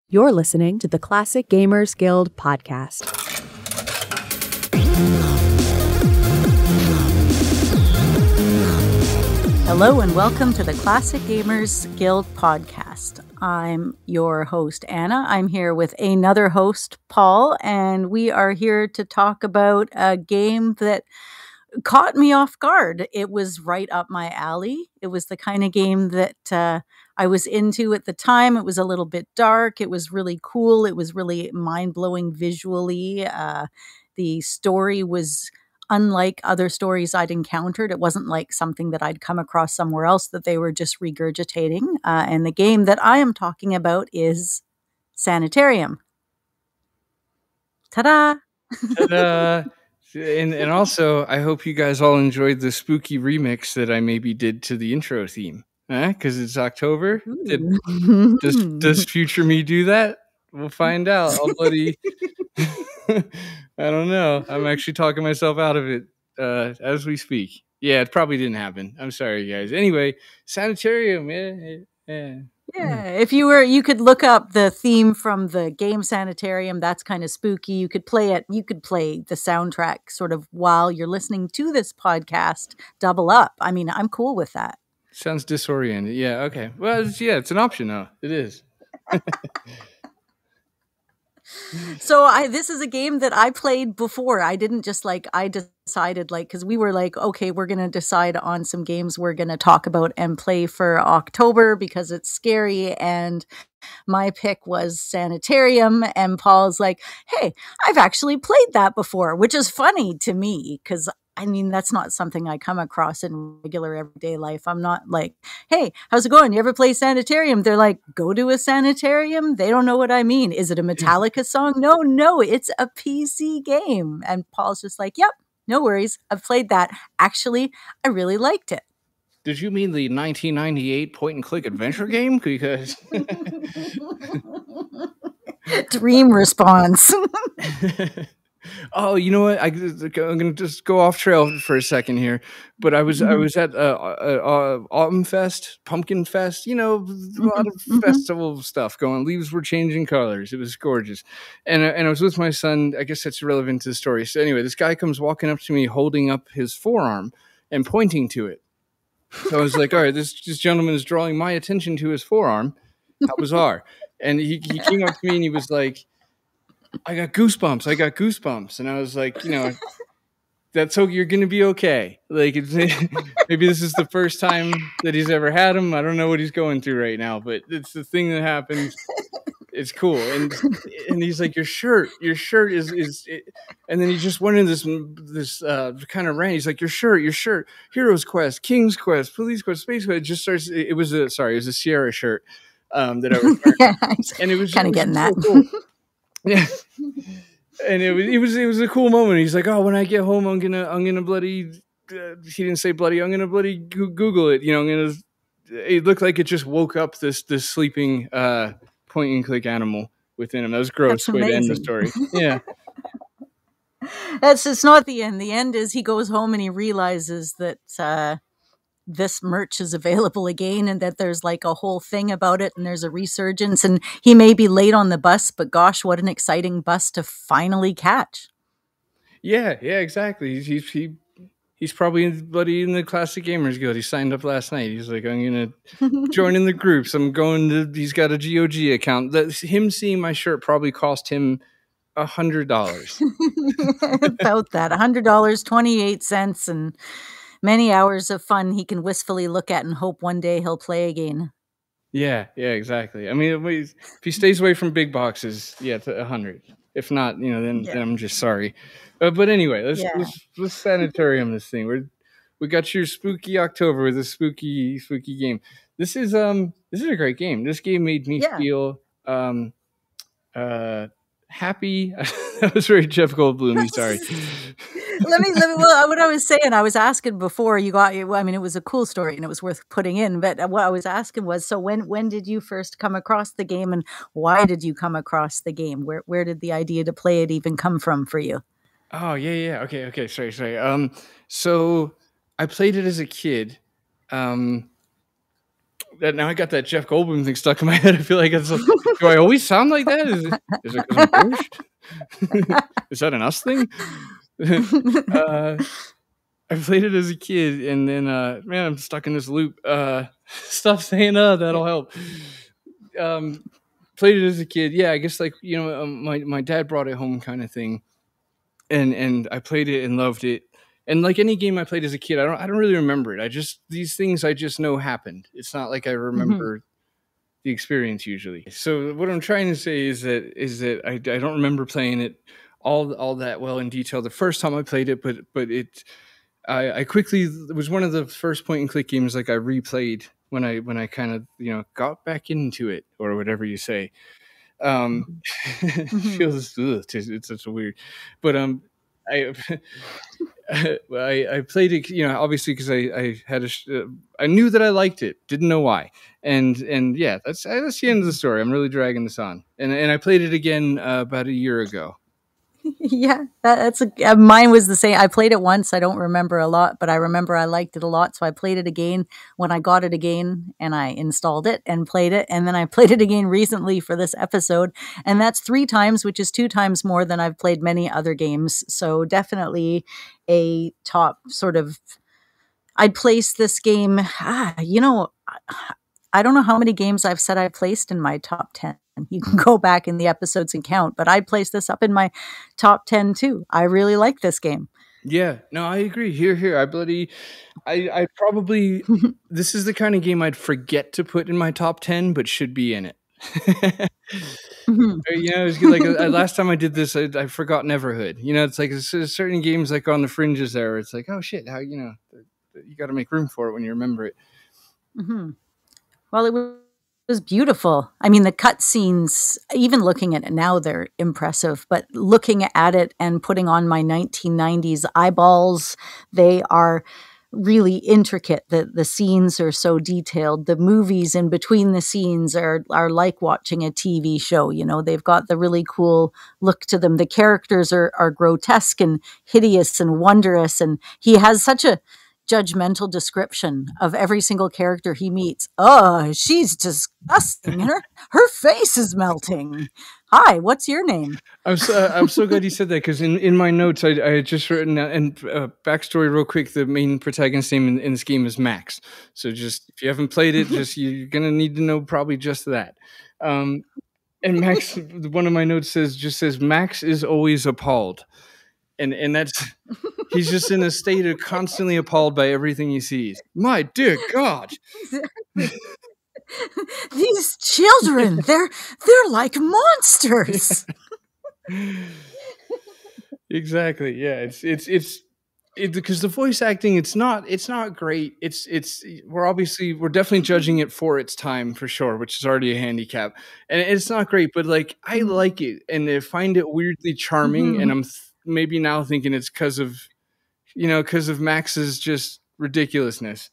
You're listening to the Classic Gamers Guild podcast. Hello and welcome to the Classic Gamers Guild podcast. I'm your host, Anna. I'm here with another host, Paul, and we are here to talk about a game that caught me off guard. It was right up my alley. It was the kind of game that I was into at the time. It was a little bit dark. It was really cool. It was really mind-blowing visually. The story was unlike other stories I'd encountered. It wasn't like something that I'd come across somewhere else that they were just regurgitating. And the game that I am talking about is Sanitarium. Ta-da! Ta-da! And also, I hope you guys all enjoyed the spooky remix that I maybe did to the intro theme. Because it's October. Does future me do that? We'll find out. I'll bloody... I don't know. I'm actually talking myself out of it as we speak. Yeah, it probably didn't happen. I'm sorry, guys. Anyway, Sanitarium. Yeah. Yeah, if you could look up the theme from the game Sanitarium. That's kind of spooky. You could play it. You could play the soundtrack sort of while you're listening to this podcast. Double up. I mean, I'm cool with that. Sounds disoriented. Yeah. Okay. Well, it's an option though. It is. So this is a game that I played before. I didn't just I decided because we were like, okay, we're going to decide on some games we're going to talk about and play for October because it's scary. And my pick was Sanitarium. And Paul's like, hey, I've actually played that before, which is funny to me because I mean, that's not something I come across in regular everyday life. I'm not like, hey, how's it going? You ever play Sanitarium? They're like, go to a sanitarium? They don't know what I mean. Is it a Metallica song? No, it's a PC game. And Paul's just like, yep, no worries. I've played that. Actually, I really liked it. Did you mean the 1998 point-and-click adventure game? Because Dream response. Oh, you know what? I'm going to just go off trail for a second here. But I was at Autumn Fest, Pumpkin Fest. You know, a lot of festival stuff going. Leaves were changing colors. It was gorgeous, and I was with my son. I guess that's relevant to the story. So anyway, this guy comes walking up to me, holding up his forearm and pointing to it. So I was like, all right, this gentleman is drawing my attention to his forearm. How bizarre! And he came up to me and he was like, I got goosebumps. And I was like, that's okay. You're going to be okay. Like, maybe this is the first time that he's ever had them. I don't know what he's going through right now, but it's the thing that happens. It's cool. And he's like, your shirt is, and then he just went in this kind of rant. He's like, your shirt, Hero's Quest, King's Quest, Police Quest, Space Quest. It just starts. It was a Sierra shirt that I was wearing. Yeah, and it was kind of getting that. Cool. Yeah, and it was a cool moment. He's like, "Oh, when I get home, I'm gonna bloody." He didn't say bloody. I'm gonna bloody Google it. It looked like it just woke up this sleeping point and click animal within him. That was gross way to end the story. Yeah, it's not the end. The end is he goes home and he realizes that this merch is available again and that there's like a whole thing about it and there's a resurgence and he may be late on the bus, but gosh, what an exciting bus to finally catch. Yeah, exactly. He's probably in the Classic Gamers Guild. He signed up last night. He's like, I'm going to join in the groups. He's got a GOG account. Him seeing my shirt probably cost him $100. About that. $100, 28 cents, and many hours of fun he can wistfully look at and hope one day he'll play again. Yeah, exactly. I mean, if he stays away from big boxes, to 100. If not, then I'm just sorry. But anyway, let's Sanitarium this thing. We got your spooky October with a spooky game. This is a great game. This game made me feel happy. That was very Jeff Goldblum. Sorry. let me well, what I was saying, I was asking before it was a cool story and it was worth putting in, but what I was asking was, so when did you first come across the game and why did you come across the game? Where did the idea to play it even come from for you? Oh, yeah. Okay. Sorry. So I played it as a kid. now I got that Jeff Goldblum thing stuck in my head. I feel like it's like, do I always sound like that? Is it because I'm British? Is that an us thing? I played it as a kid, and then man, I'm stuck in this loop. Stop saying that'll help. Played it as a kid. Yeah, I guess like my dad brought it home kind of thing, and I played it and loved it. And like any game I played as a kid, I don't really remember it. These things I just know happened. It's not like I remember the experience usually. So what I'm trying to say is that I don't remember playing it all that well in detail the first time I played it, but I quickly, it was one of the first point and click games like I replayed when I kind of got back into it, or whatever you say. Feels it's such a weird, but I I played it, obviously because I had I knew that I liked it, didn't know why, and yeah, that's the end of the story. I'm really dragging this on, and I played it again about a year ago. Yeah, that's mine was the same. I played it once. I don't remember a lot, but I remember I liked it a lot. So I played it again when I got it again, and I installed it and played it. And then I played it again recently for this episode. And that's 3 times, which is 2 times more than I've played many other games. So definitely a top sort of, I'd place this game. I don't know how many games I've said I placed in my top 10. You can go back in the episodes and count, but I'd place this up in my top 10 too. I really like this game. Yeah, no, I agree. Here, I probably, this is the kind of game I'd forget to put in my top 10, but should be in it. It was like last time I did this, I forgot Neverhood. It's like certain games like on the fringes there, it's like, oh shit, how you got to make room for it when you remember it. Well, it was beautiful. I mean, the cutscenes, even looking at it now, they're impressive. But looking at it and putting on my 1990s eyeballs, they are really intricate. The scenes are so detailed. The movies in between the scenes are like watching a TV show. They've got the really cool look to them. The characters are grotesque and hideous and wondrous. And he has such a judgmental description of every single character he meets. Oh, she's disgusting. Her face is melting. Hi, what's your name? I'm so glad you said that, because in my notes I had just written, and backstory real quick, the main protagonist name in this game is Max. So just if you haven't played it, you're gonna need to know probably just that. And Max, one of my notes says Max is always appalled. And that's, he's just in a state of constantly appalled by everything he sees. My dear God. These children, they're like monsters. Exactly. Yeah. It's because the voice acting, it's not great. We're definitely judging it for its time, for sure, which is already a handicap. And it's not great, but like I like it, and I find it weirdly charming. And I'm maybe now thinking it's because of Max's just ridiculousness.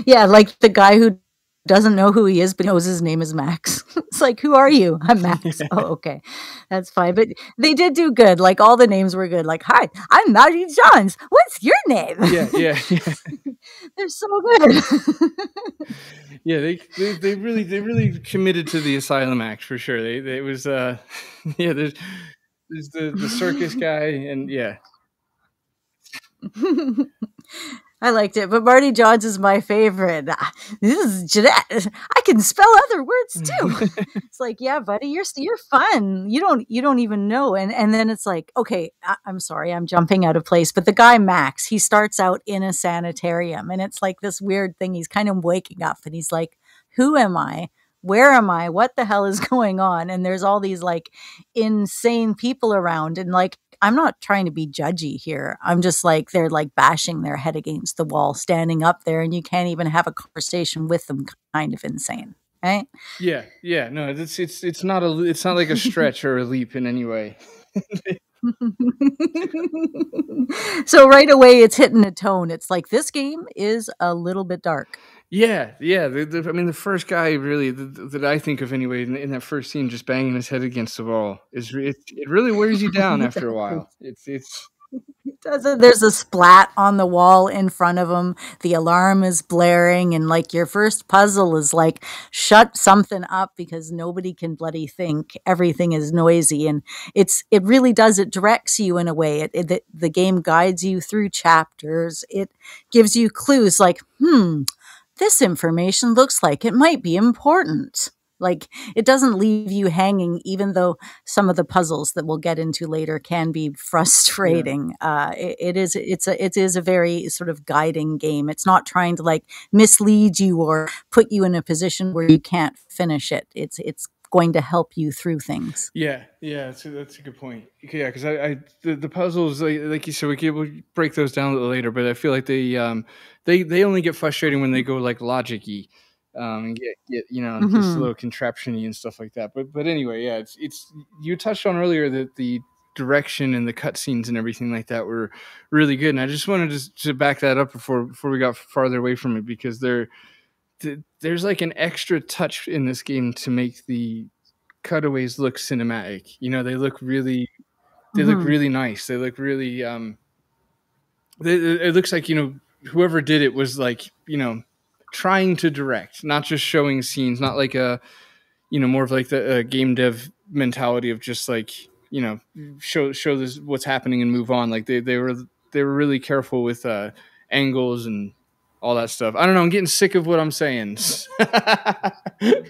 Yeah, like the guy who doesn't know who he is, but knows his name is Max. It's like, who are you? I'm Max. Oh, okay. That's fine. But they did do good. Like, all the names were good. Like, hi, I'm Marty Johns. What's your name? Yeah. They're so good. Yeah, they really committed to the Asylum Act, for sure. They was there's the circus guy, and yeah. I liked it, but Marty Johns is my favorite. This is Jeanette. I can spell other words too. It's like, yeah, buddy, you're fun. You don't even know. And then it's like, okay, I'm sorry, I'm jumping out of place. But the guy Max, he starts out in a sanitarium, and it's like this weird thing. He's kind of waking up, and he's like, who am I? Where am I? What the hell is going on? And there's all these like insane people around, and like, I'm not trying to be judgy here. I'm just like, they're like bashing their head against the wall, standing up there, and you can't even have a conversation with them. Kind of insane, right? Yeah. No, it's not like a stretch or a leap in any way. So right away, it's hitting a tone. It's like, this game is a little bit dark. Yeah. I mean, the first guy really that I think of anyway in that first scene, just banging his head against the wall, it really wears you down after a while. It's There's a splat on the wall in front of him. The alarm is blaring, and like your first puzzle is like shut something up because nobody can bloody think. Everything is noisy, and it really does. It directs you in a way. The game guides you through chapters. It gives you clues like, this information looks like it might be important. Like, it doesn't leave you hanging, even though some of the puzzles that we'll get into later can be Yeah. frustrating. It is a very sort of guiding game. It's not trying to like mislead you or put you in a position where you can't finish it. It's going to help you through things. Yeah, that's a good point. Yeah, because the puzzles, like you said, we'll break those down a little later. But I feel like they only get frustrating when they go like logic-y, and get just a little contraption-y and stuff like that. But anyway, yeah, it's you touched on earlier that the direction and the cutscenes and everything like that were really good, and I just wanted to back that up before we got farther away from it, because there's like an extra touch in this game to make the cutaways look cinematic. They look really nice. They look really it looks like whoever did it was like trying to direct, not just showing scenes, not like a more of like the game dev mentality of just like show this what's happening and move on. Like they were really careful with angles and all that stuff. I don't know. I'm getting sick of what I'm saying.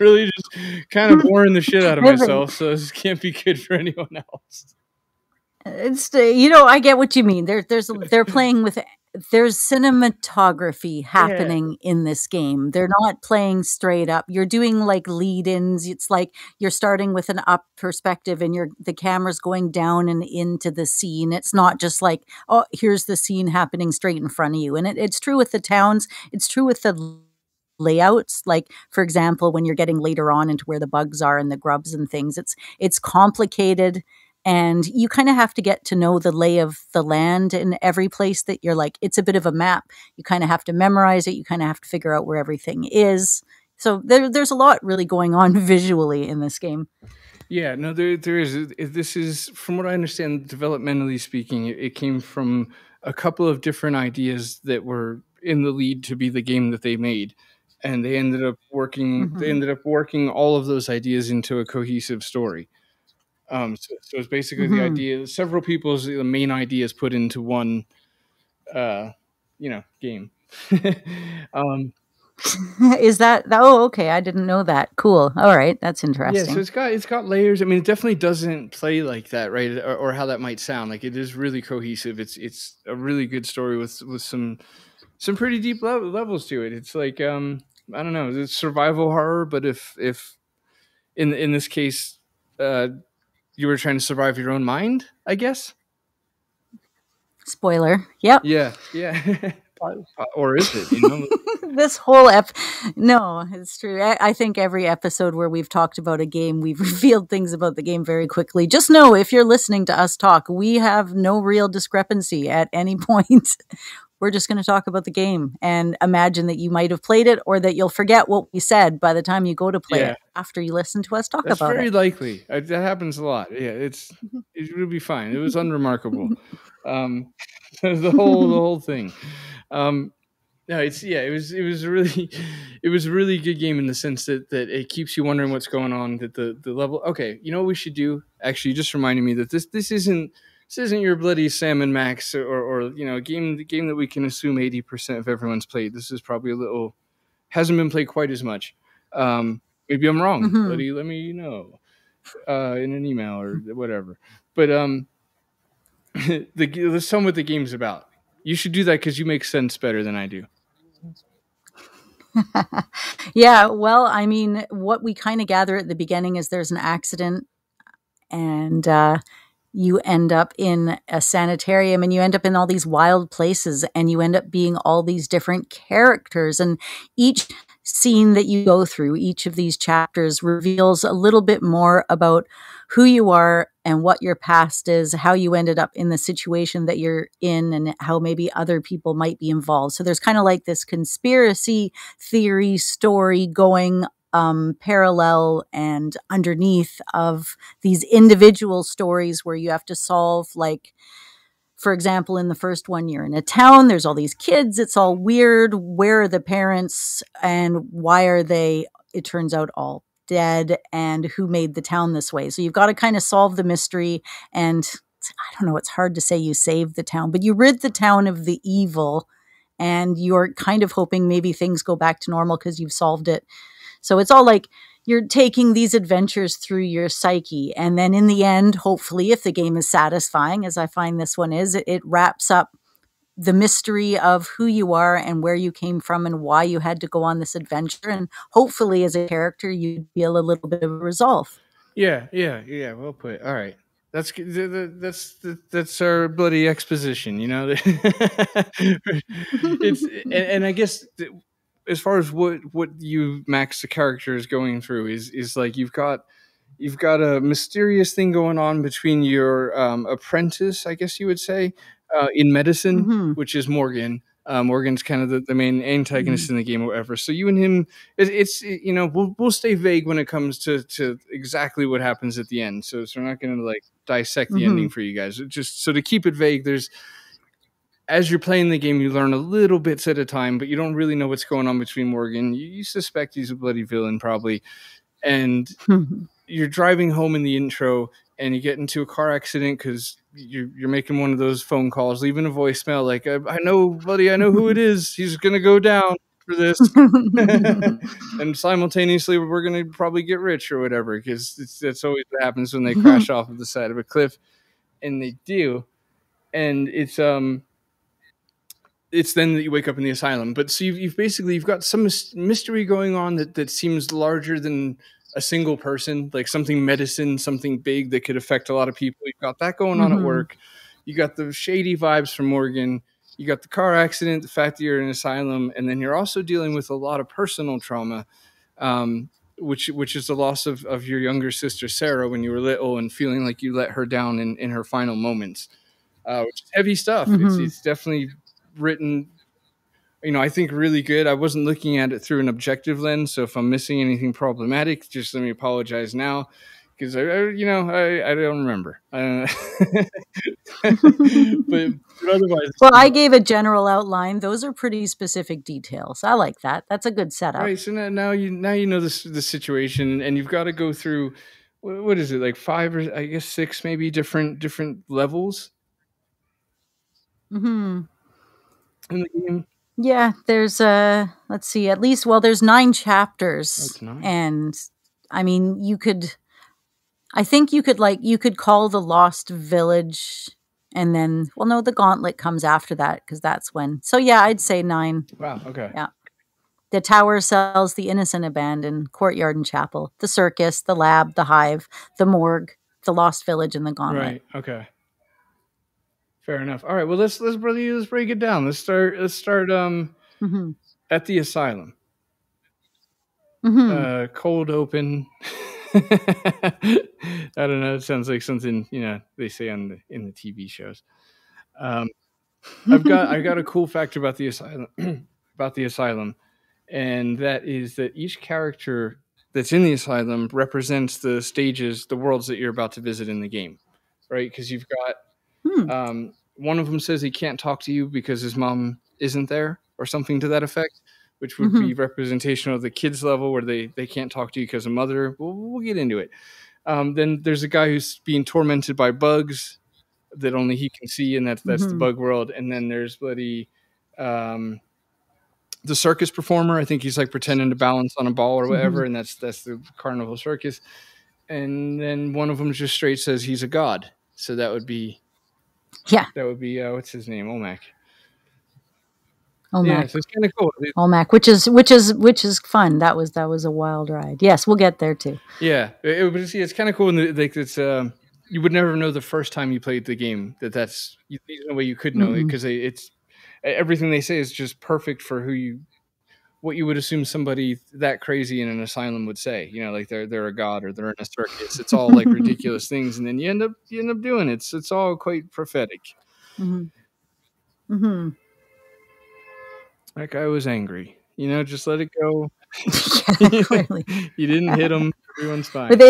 Really just kind of boring the shit out of myself. So this can't be good for anyone else. It's I get what you mean. They're playing with. There's cinematography happening in this game. They're not playing straight up. You're doing like lead-ins. It's like you're starting with an up perspective and the camera's going down and into the scene. It's not just like, oh, here's the scene happening straight in front of you. And it's true with the towns. It's true with the layouts. Like, for example, when you're getting later on into where the bugs are and the grubs and things, it's complicated. And you kind of have to get to know the lay of the land in every place that you're like, it's a bit of a map. You kind of have to memorize it. You kind of have to figure out where everything is. So there's a lot really going on visually in this game. Yeah, no, there is. This is, from what I understand, developmentally speaking, it came from a couple of different ideas that were in the lead to be the game that they made. And they ended up working. They ended up working all of those ideas into a cohesive story. So it's basically the idea. Several people's main ideas put into one, game. Is that? Oh, okay. I didn't know that. Cool. All right, that's interesting. Yeah, so it's got layers. I mean, it definitely doesn't play like that, right? Or how that might sound. Like, it is really cohesive. It's a really good story with some pretty deep levels to it. It's like I don't know, it's survival horror, but if in this case, you were trying to survive your own mind, I guess. Spoiler. Yep. Yeah. Or is it? This whole no, it's true. I think every episode where we've talked about a game, we've revealed things about the game very quickly. Just know, if you're listening to us talk, we have no real discrepancy at any point. We're just going to talk about the game and imagine that you might have played it, or that you'll forget what we said by the time you go to play it after you listen to us talk about it. That's very likely. That happens a lot. Yeah, it will be fine. It was unremarkable. The whole thing. No, it was a really good game in the sense that it keeps you wondering what's going on. That the level. Okay, you know what we should do? Actually, you just reminded me that this isn't your bloody Sam and Max or a game that we can assume 80% of everyone's played. This is probably hasn't been played quite as much. Maybe I'm wrong. Let me know in an email or whatever. But the sum what the game's about. You should do that because you make sense better than I do. Yeah, well, I mean, what we kind of gather at the beginning is there's an accident, and you end up in a sanitarium, and you end up in all these wild places, and you end up being all these different characters. And each scene that you go through, each of these chapters reveals a little bit more about who you are and what your past is, how you ended up in the situation that you're in, and how maybe other people might be involved. So there's kind of like this conspiracy theory story going parallel and underneath of these individual stories where you have to solve, like, for example, in the first one, you're in a town, there's all these kids, it's all weird. Where are the parents and why are they, it turns out, all dead, and who made the town this way? So you've got to kind of solve the mystery, and I don't know, it's hard to say you save the town, but you rid the town of the evil, and you're kind of hoping maybe things go back to normal because you've solved it. So it's all like you're taking these adventures through your psyche. And then in the end, hopefully, if the game is satisfying, as I find this one is, it wraps up the mystery of who you are and where you came from and why you had to go on this adventure. And hopefully, as a character, you feel a little bit of resolve. Yeah. Well put. All right. That's that's our bloody exposition, you know. It's and I guess as far as what you Max the character is going through is like you've got a mysterious thing going on between your apprentice, I guess you would say, in medicine, which is Morgan. Morgan's kind of the main antagonist in the game or whatever. So you and him, it's you know, we'll stay vague when it comes to exactly what happens at the end. So we're not going to like dissect the ending for you guys. Just so to keep it vague, as you're playing the game, you learn a little bits at a time, but you don't really know what's going on between Morgan. You suspect he's a bloody villain probably, and you're driving home in the intro and you get into a car accident because you're making one of those phone calls, leaving a voicemail like, I know, buddy, I know who it is. He's going to go down for this. And simultaneously, we're going to probably get rich or whatever, because that's always what happens when they crash off of the side of a cliff. And they do. And it's then that you wake up in the asylum. But so you've got some mystery going on that seems larger than a single person, like something medicine, something big that could affect a lot of people. You've got that going on at work. You got the shady vibes from Morgan. You got the car accident, the fact that you're in an asylum, and then you're also dealing with a lot of personal trauma, which is the loss of your younger sister Sarah when you were little, and feeling like you let her down in her final moments, which is heavy stuff. It's definitely written, you know, I think really good. I wasn't looking at it through an objective lens, so if I'm missing anything problematic, just let me apologize now, because I don't remember. But otherwise, well, I gave a general outline. Those are pretty specific details. I like that. That's a good setup. Right. So now you know the situation, and you've got to go through, what is it, like 5 or I guess 6 maybe different levels in the game. Yeah, there's let's see, at least, well, there's 9 chapters. That's 9. And I mean, you could call the Lost Village, and then, well, no, the Gauntlet comes after that, because that's when. So yeah, I'd say 9. Wow. Okay. Yeah. The Tower Cells, the Innocent Abandoned, Courtyard and Chapel, the Circus, the Lab, the Hive, the Morgue, the Lost Village, and the Gauntlet. Right. Okay. Fair enough. All right. Well, let's break it down. Let's start at the asylum. Cold open. I don't know. It sounds like something, you know, they say in the TV shows. I've got a cool fact about the asylum, and that is that each character that's in the asylum represents the stages, the worlds that you're about to visit in the game, right? Because you've got one of them says he can't talk to you because his mom isn't there, or something to that effect, which would be representation of the kids level, where they can't talk to you because of mother. We'll get into it. Then there's a guy who's being tormented by bugs that only he can see, and that's the bug world. And then there's the circus performer. I think he's like pretending to balance on a ball or whatever, and that's the carnival circus. And then one of them just straight says he's a god. So that would be what's his name? Olmec. Yeah, so it's kind of cool. Olmec, which is fun. That was a wild ride. Yes, we'll get there too. Yeah, it's kind of cool. Like it's you would never know the first time you played the game there's no way you could know it, because it's everything they say is just perfect for what you would assume somebody that crazy in an asylum would say. You know, like they're a god or they're in a circus. It's all like ridiculous things, and then you end up doing it. It's all quite prophetic. That guy was angry. You know, just let it go. Yeah, clearly. You didn't hit him. Everyone's fine. But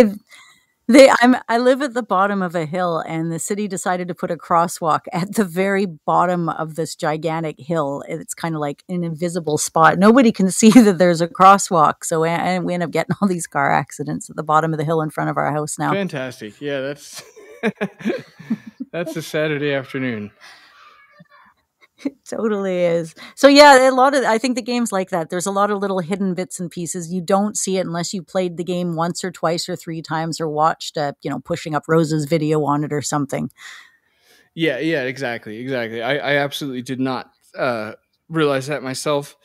I live at the bottom of a hill, and the city decided to put a crosswalk at the very bottom of this gigantic hill. It's kind of like an invisible spot. Nobody can see that there's a crosswalk. So and we end up getting all these car accidents at the bottom of the hill in front of our house now. Fantastic. Yeah, that's that's a Saturday afternoon. It totally is. So yeah, I think the game's like that. There's a lot of little hidden bits and pieces. You don't see it unless you played the game once or twice or three times or watched Pushing Up Rose's video on it or something. Yeah, exactly. I absolutely did not realize that myself.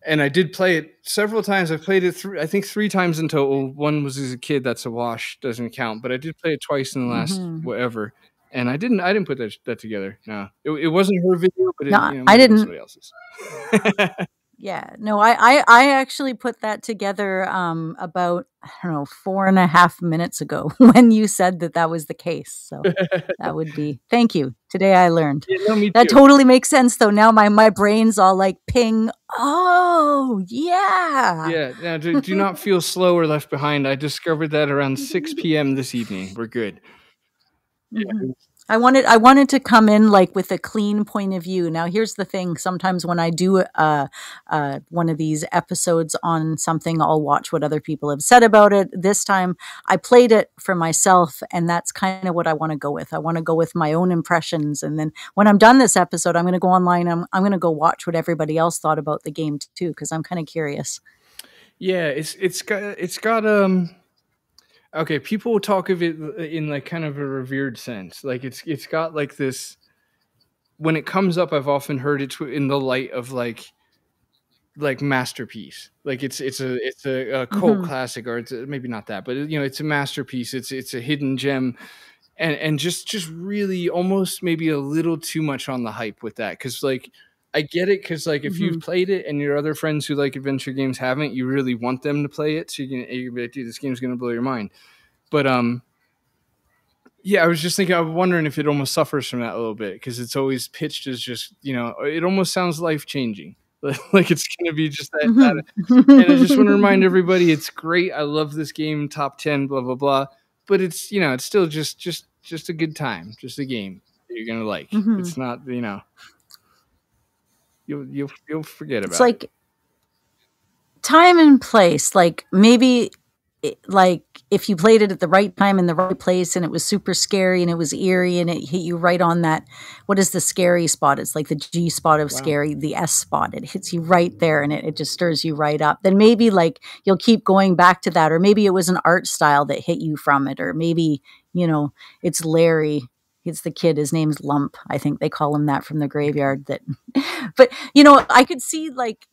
And I did play it several times. I played it I think 3 times in total. One was as a kid. That's a wash. Doesn't count. But I did play it twice in the last whatever. And I didn't put that together. No, it wasn't her video, but I didn't. Somebody else's. Yeah, no, I actually put that together about, I don't know, 4.5 minutes ago when you said that was the case. So that would be, thank you. Today I learned. Yeah, no, me that too. totally makes sense though. Now my brain's all like ping. Oh, yeah. Yeah, now do not feel slow or left behind. I discovered that around 6 p.m. this evening. We're good. Yeah. I wanted to come in like with a clean point of view. Now, here's the thing. Sometimes when I do one of these episodes on something, I'll watch what other people have said about it. This time I played it for myself, and that's kind of what I want to go with. I want to go with my own impressions. And then when I'm done this episode, I'm going to go online. I'm going to go watch what everybody else thought about the game too, because I'm kind of curious. Yeah, it's got okay, people talk of it in like kind of a revered sense. Like it's got like this. When it comes up, I've often heard it in the light of like masterpiece. Like it's a cult classic, or maybe not that, but it's a masterpiece. It's a hidden gem, and just really almost maybe a little too much on the hype with that. Because like I get it, because like if you've played it and your other friends who like adventure games haven't, you really want them to play it, so you're be like, dude, this game's gonna blow your mind. But yeah, I was just thinking, I'm wondering if it almost suffers from that a little bit, because it's always pitched as just, it almost sounds life changing, like it's gonna be just that. And I just want to remind everybody, it's great. I love this game, top 10, blah blah blah. But it's it's still just a good time, just a game that you're gonna like. It's not you'll forget about. It's like time and place. Like maybe like if you played it at the right time in the right place and it was super scary and it was eerie and it hit you right on that, what is the scary spot? It's like the G spot of scary, the S spot. It hits you right there and it just stirs you right up. Then maybe like you'll keep going back to that, or maybe it was an art style that hit you from it, or maybe, it's Larry. It's the kid. His name's Lump. I think they call him that from the graveyard. But I could see like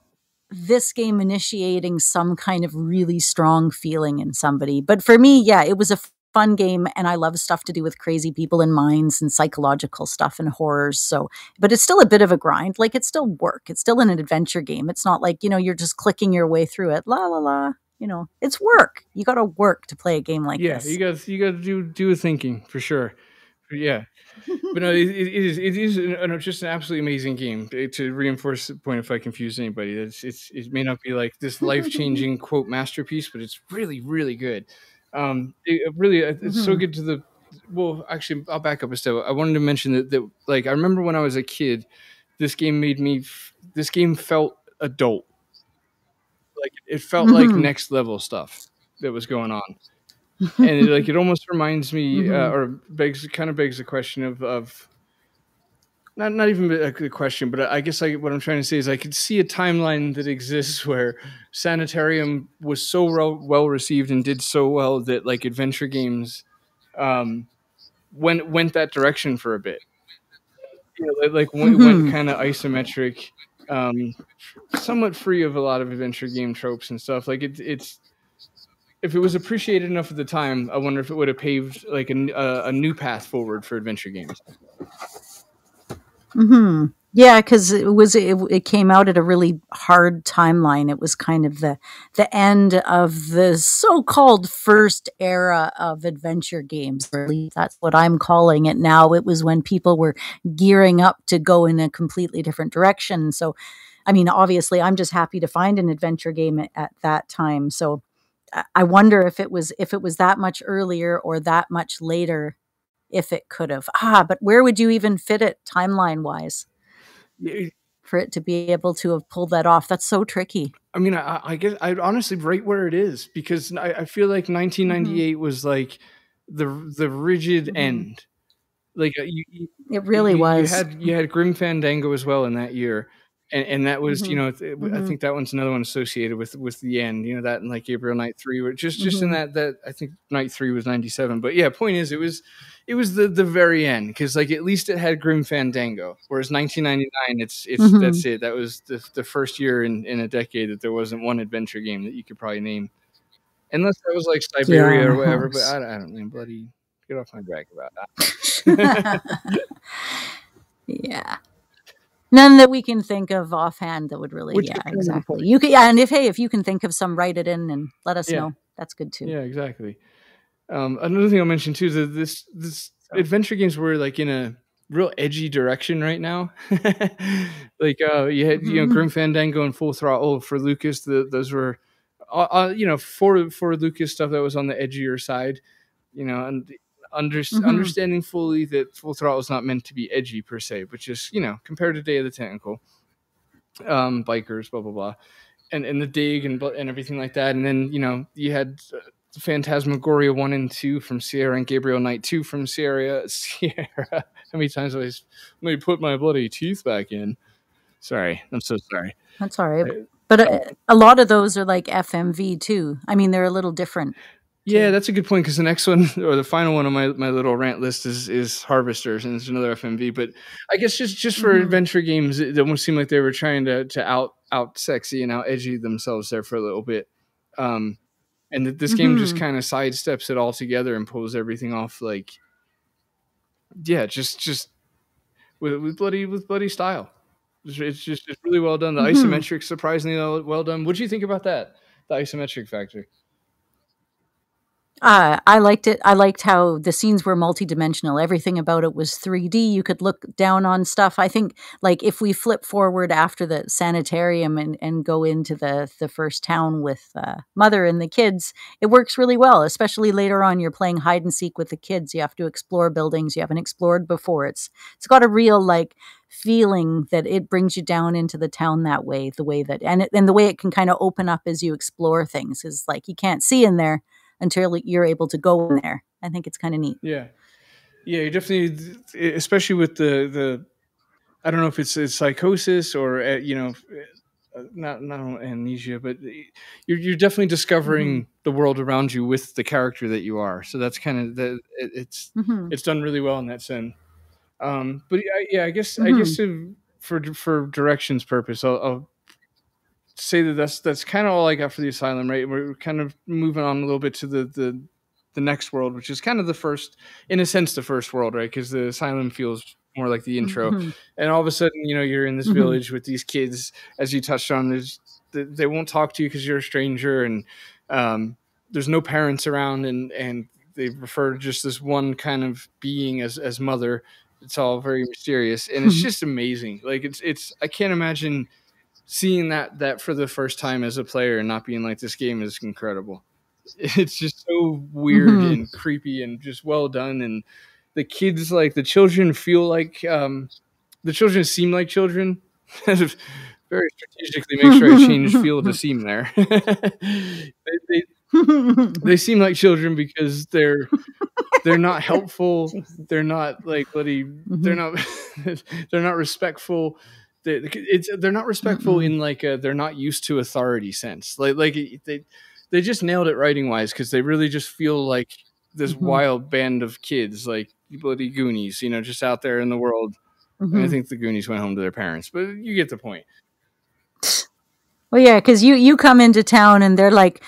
this game initiating some kind of really strong feeling in somebody. But for me, yeah, it was a fun game, and I love stuff to do with crazy people and minds and psychological stuff and horrors. So, but it's still a bit of a grind. Like it's still work. It's still an adventure game. It's not like, you're just clicking your way through it. La la la. It's work. You got to work to play a game like this. Yeah, you got to do a thinking for sure. Yeah. But no, it is just an absolutely amazing game. To reinforce the point, if I confuse anybody, it may not be like this life-changing quote masterpiece, but it's really, really good. It's so good to the. Well, actually, I'll back up a step. I wanted to mention that like I remember when I was a kid, this game this game felt adult. Like it felt like next level stuff that was going on. And it almost reminds me, or begs the question of not even a question, but I guess what I'm trying to say is I could see a timeline that exists where Sanitarium was so well received and did so well that like adventure games went that direction for a bit. Went kind of isometric, somewhat free of a lot of adventure game tropes and stuff. Like it's. If it was appreciated enough at the time, I wonder if it would have paved like a new path forward for adventure games. Yeah, because it came out at a really hard timeline. It was kind of the end of the so-called first era of adventure games. Or at least that's what I'm calling it now. It was when people were gearing up to go in a completely different direction. So, I mean, obviously, I'm just happy to find an adventure game at that time. So, I wonder if it was that much earlier or that much later, if it could have. But where would you even fit it timeline wise Yeah, for it to be able to have pulled that off? That's so tricky. I mean, I guess I'd honestly rate where it is, because I feel like 1998 was like the rigid end. Like It really was. you had Grim Fandango as well in that year, and that was, you know, I think that one's another one associated with the end. You know, that and like Gabriel Knight 3, were just in that I think Knight 3 was 97. But yeah, point is, it was the very end, because like at least it had Grim Fandango, whereas 1999, it's that's it. That was the first year in a decade that there wasn't one adventure game that you could probably name, unless that was like Siberia or whatever. But I don't mean, bloody get off my back about that. Yeah. None that we can think of offhand that would really, exactly. You can, and if you can think of some, write it in and let us know. That's good too. Yeah, exactly. Another thing I'll mention too is that this adventure games were like in a real edgy direction right now. Like you had Grim Fandango and Full Throttle for Lucas. Those were for Lucas stuff that was on the edgier side. You know, and understanding fully that Full Throttle is not meant to be edgy per se, but just, compared to Day of the Tentacle, bikers, blah blah blah, and the dig and everything like that. And then you had Phantasmagoria 1 and 2 from Sierra and Gabriel Knight 2 from Sierra. How many times let me put my bloody teeth back in. Sorry, I'm so sorry. That's all right. But a lot of those are like FMV too. I mean, they're a little different. Yeah, that's a good point, because the next one, or the final one on my little rant list, is Harvesters, and it's another FMV. But I guess just for adventure games, it almost seemed like they were trying to out sexy and out edgy themselves there for a little bit. And this game just kind of sidesteps it all together and pulls everything off, like, just with bloody style. It's really well done. The isometric, surprisingly well done. What do you think about that? The isometric factor. I liked it. I liked how the scenes were multidimensional. Everything about it was 3D. You could look down on stuff. I think, like, if we flip forward after the sanitarium and go into the first town with Mother and the kids, it works really well, especially later on. You're playing hide and seek with the kids. You have to explore buildings you haven't explored before. It's got a real, like, feeling that it brings you down into the town that way, the way that, and the way it can kind of open up as you explore things is like, you can't see in there until you're able to go in there. I think it's kind of neat. Yeah, you definitely, especially with the I don't know if it's psychosis or not amnesia, but you're definitely discovering the world around you with the character that you are. So that's kind of it's done really well in that sense. But I guess for directions purpose, I'll say that's kind of all I got for the Asylum, right? We're kind of moving on a little bit to the next world, which is kind of the first, in a sense, the first world, right? Because the Asylum feels more like the intro, and all of a sudden, you're in this village with these kids, as you touched on. They won't talk to you because you're a stranger, and there's no parents around, and they refer to just this one kind of being as Mother. It's all very mysterious, and it's just amazing. Like it's I can't imagine seeing that for the first time as a player and not being like, this game is incredible. It's just so weird and creepy and just well done. And the kids, like the children, feel like the children seem like children. Very strategically make sure I change feel to seem there. They seem like children because they're not helpful. They're not like bloody. They're not they're not respectful. They're not respectful in like they're not used to authority sense. Like they just nailed it writing wise, because they really just feel like this wild band of kids, like bloody Goonies, just out there in the world. And I think the Goonies went home to their parents, but you get the point. Well, yeah, because you come into town and they're like,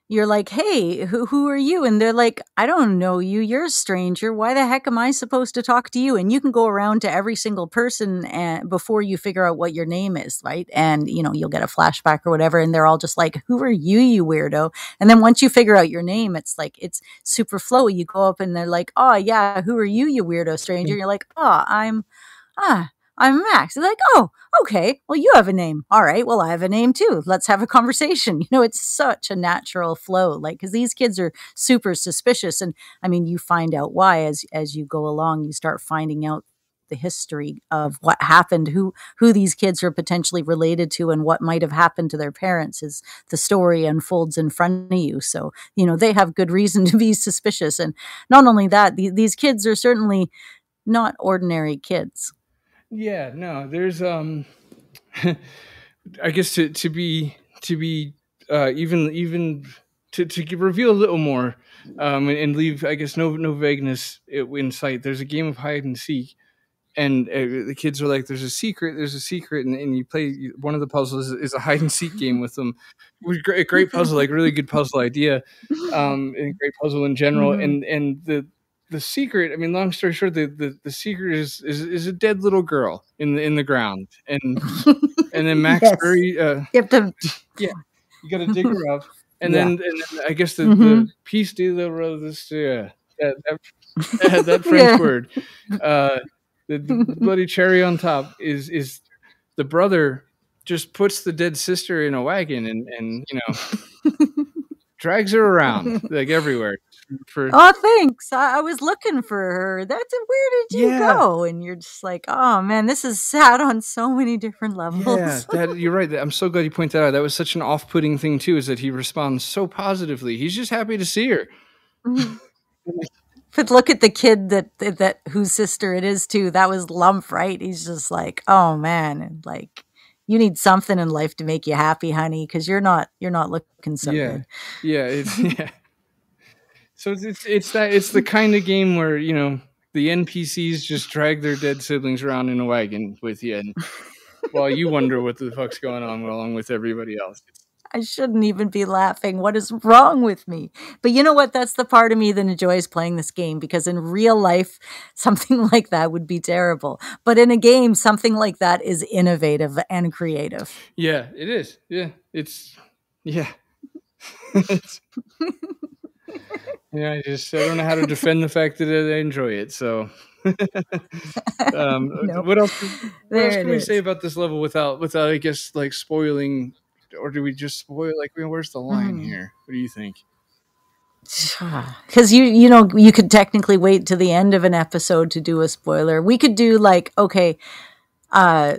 you're like, hey, who are you? And they're like, I don't know you. You're a stranger. Why the heck am I supposed to talk to you? And you can go around to every single person before you figure out what your name is, right? And, you'll get a flashback or whatever. And they're all just like, who are you, you weirdo? And then once you figure out your name, it's like, it's super flowy. You go up and they're like, oh, yeah, who are you, you weirdo stranger? You're like, oh, I'm Max. They're like, oh, okay. Well, you have a name. All right. Well, I have a name too. Let's have a conversation. It's such a natural flow. Like, because these kids are super suspicious, and I mean, you find out why as you go along. You start finding out the history of what happened, who these kids are potentially related to, and what might have happened to their parents as the story unfolds in front of you. So, they have good reason to be suspicious. And not only that, these kids are certainly not ordinary kids. Yeah, no, there's I guess to be even to reveal a little more, and leave, I guess, no vagueness in sight. There's a game of hide and seek, and the kids are like, there's a secret, and you play, one of the puzzles is a hide and seek game with them. It was great puzzle, like really good puzzle idea, and great puzzle in general. Mhm. And the secret, I mean, long story short, the secret is a dead little girl in the ground, and then Max Yes. very You have to. yeah, you got to dig her up, and Yeah. then I guess the Mhm. piece de la resistance, that French Yeah. word, the bloody cherry on top is the brother just puts the dead sister in a wagon and drags her around like everywhere for Oh, thanks. I was looking for her. Where did you yeah. go? And you're just like, oh man, this is sad on so many different Yeah, levels. that you're right. I'm so glad you pointed that out. That was such an off-putting thing too, is that he responds so positively. He's just happy to see her. Mhm. But look at the kid that whose sister it is too. That was Lump, right? He's just like, oh man, and like, you need something in life to make you happy, honey, because you're not looking so Yeah, good. yeah, it's yeah. So it's the kind of game where the NPCs just drag their dead siblings around in a wagon with you, and while you wonder what the fuck's going on along with everybody else. I shouldn't even be laughing. What is wrong with me? But you know what? That's the part of me that enjoys playing this game, because in real life, something like that would be terrible. But in a game, something like that is innovative and creative. Yeah, it is. Yeah, it's yeah. It's- yeah, I don't know how to defend the fact that I enjoy it. So, Nope. what else? What else There it can we say is. about this level without I guess like spoiling, or do we just spoil? Like, where's the line Mhm. here? What do you think? Because you could technically wait to the end of an episode to do a spoiler. We could do like, okay, uh,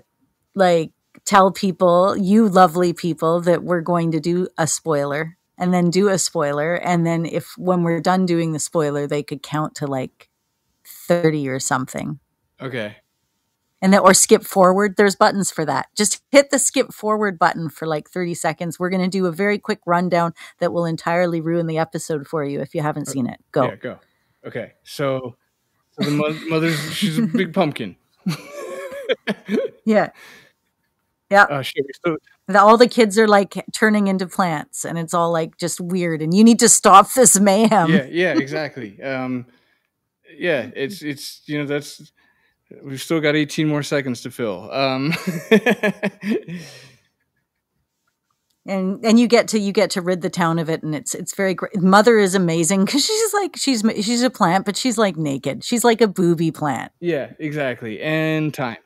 like, tell people, you lovely people, that we're going to do a spoiler, and then do a spoiler, and then if when we're done doing the spoiler, they could count to like 30 or something. Okay. And then, or skip forward. There's buttons for that. Just hit the skip forward button for like 30 seconds. We're going to do a very quick rundown that will entirely ruin the episode for you if you haven't seen it. Yeah, Go. go. Okay, so the she's a big pumpkin. Yeah. Yeah. Shit, we still, All the kids are like turning into plants, and it's all like just weird, and you need to stop this mayhem. yeah, exactly. Yeah, it's that's we've still got 18 more seconds to fill. And you get to rid the town of it, and it's very great. Mother is amazing, because she's a plant, but she's like naked. She's like a booby plant. Yeah, exactly. And time.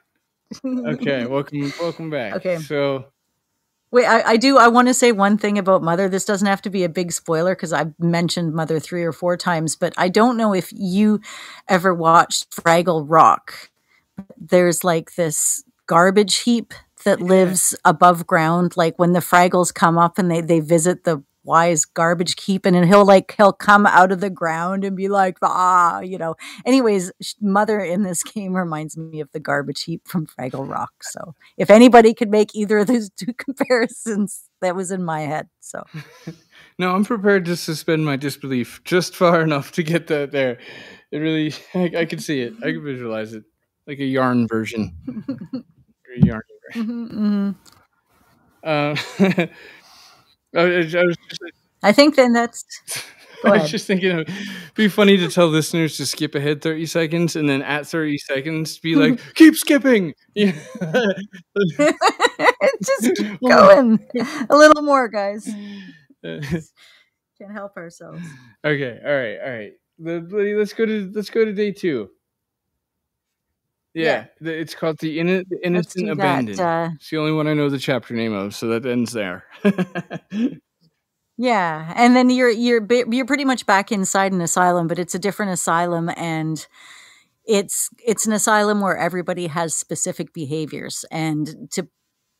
Okay, welcome back. Okay. So Wait, I want to say one thing about Mother. This doesn't have to be a big spoiler, because I've mentioned Mother 3 or 4 times, but I don't know if you ever watched Fraggle Rock. There's like this garbage heap that lives above ground. Like when the Fraggles come up and they visit the wise garbage heap, and he'll come out of the ground and be like, Anyways, Mother in this game reminds me of the garbage heap from Fraggle Rock. So if anybody could make either of those two comparisons, that was in my head. So no, I'm prepared to suspend my disbelief just far enough to get that there. It really, I can see it. I can visualize it, like a yarn version. A yarn. Mhm, mhm. I was just, I think then that's go I was ahead. just thinking it'd be funny to tell listeners to skip ahead 30 seconds, and then at 30 seconds be like, keep skipping. Yeah. Just keep going a little more, guys. Can't help ourselves. Okay, all right. Let's go to day 2. Yeah, It's called the let's Innocent do that. Abandon. It's the only one I know the chapter name of, so that ends there. Yeah, and then you're pretty much back inside an asylum, but it's a different asylum, and it's an asylum where everybody has specific behaviors. And to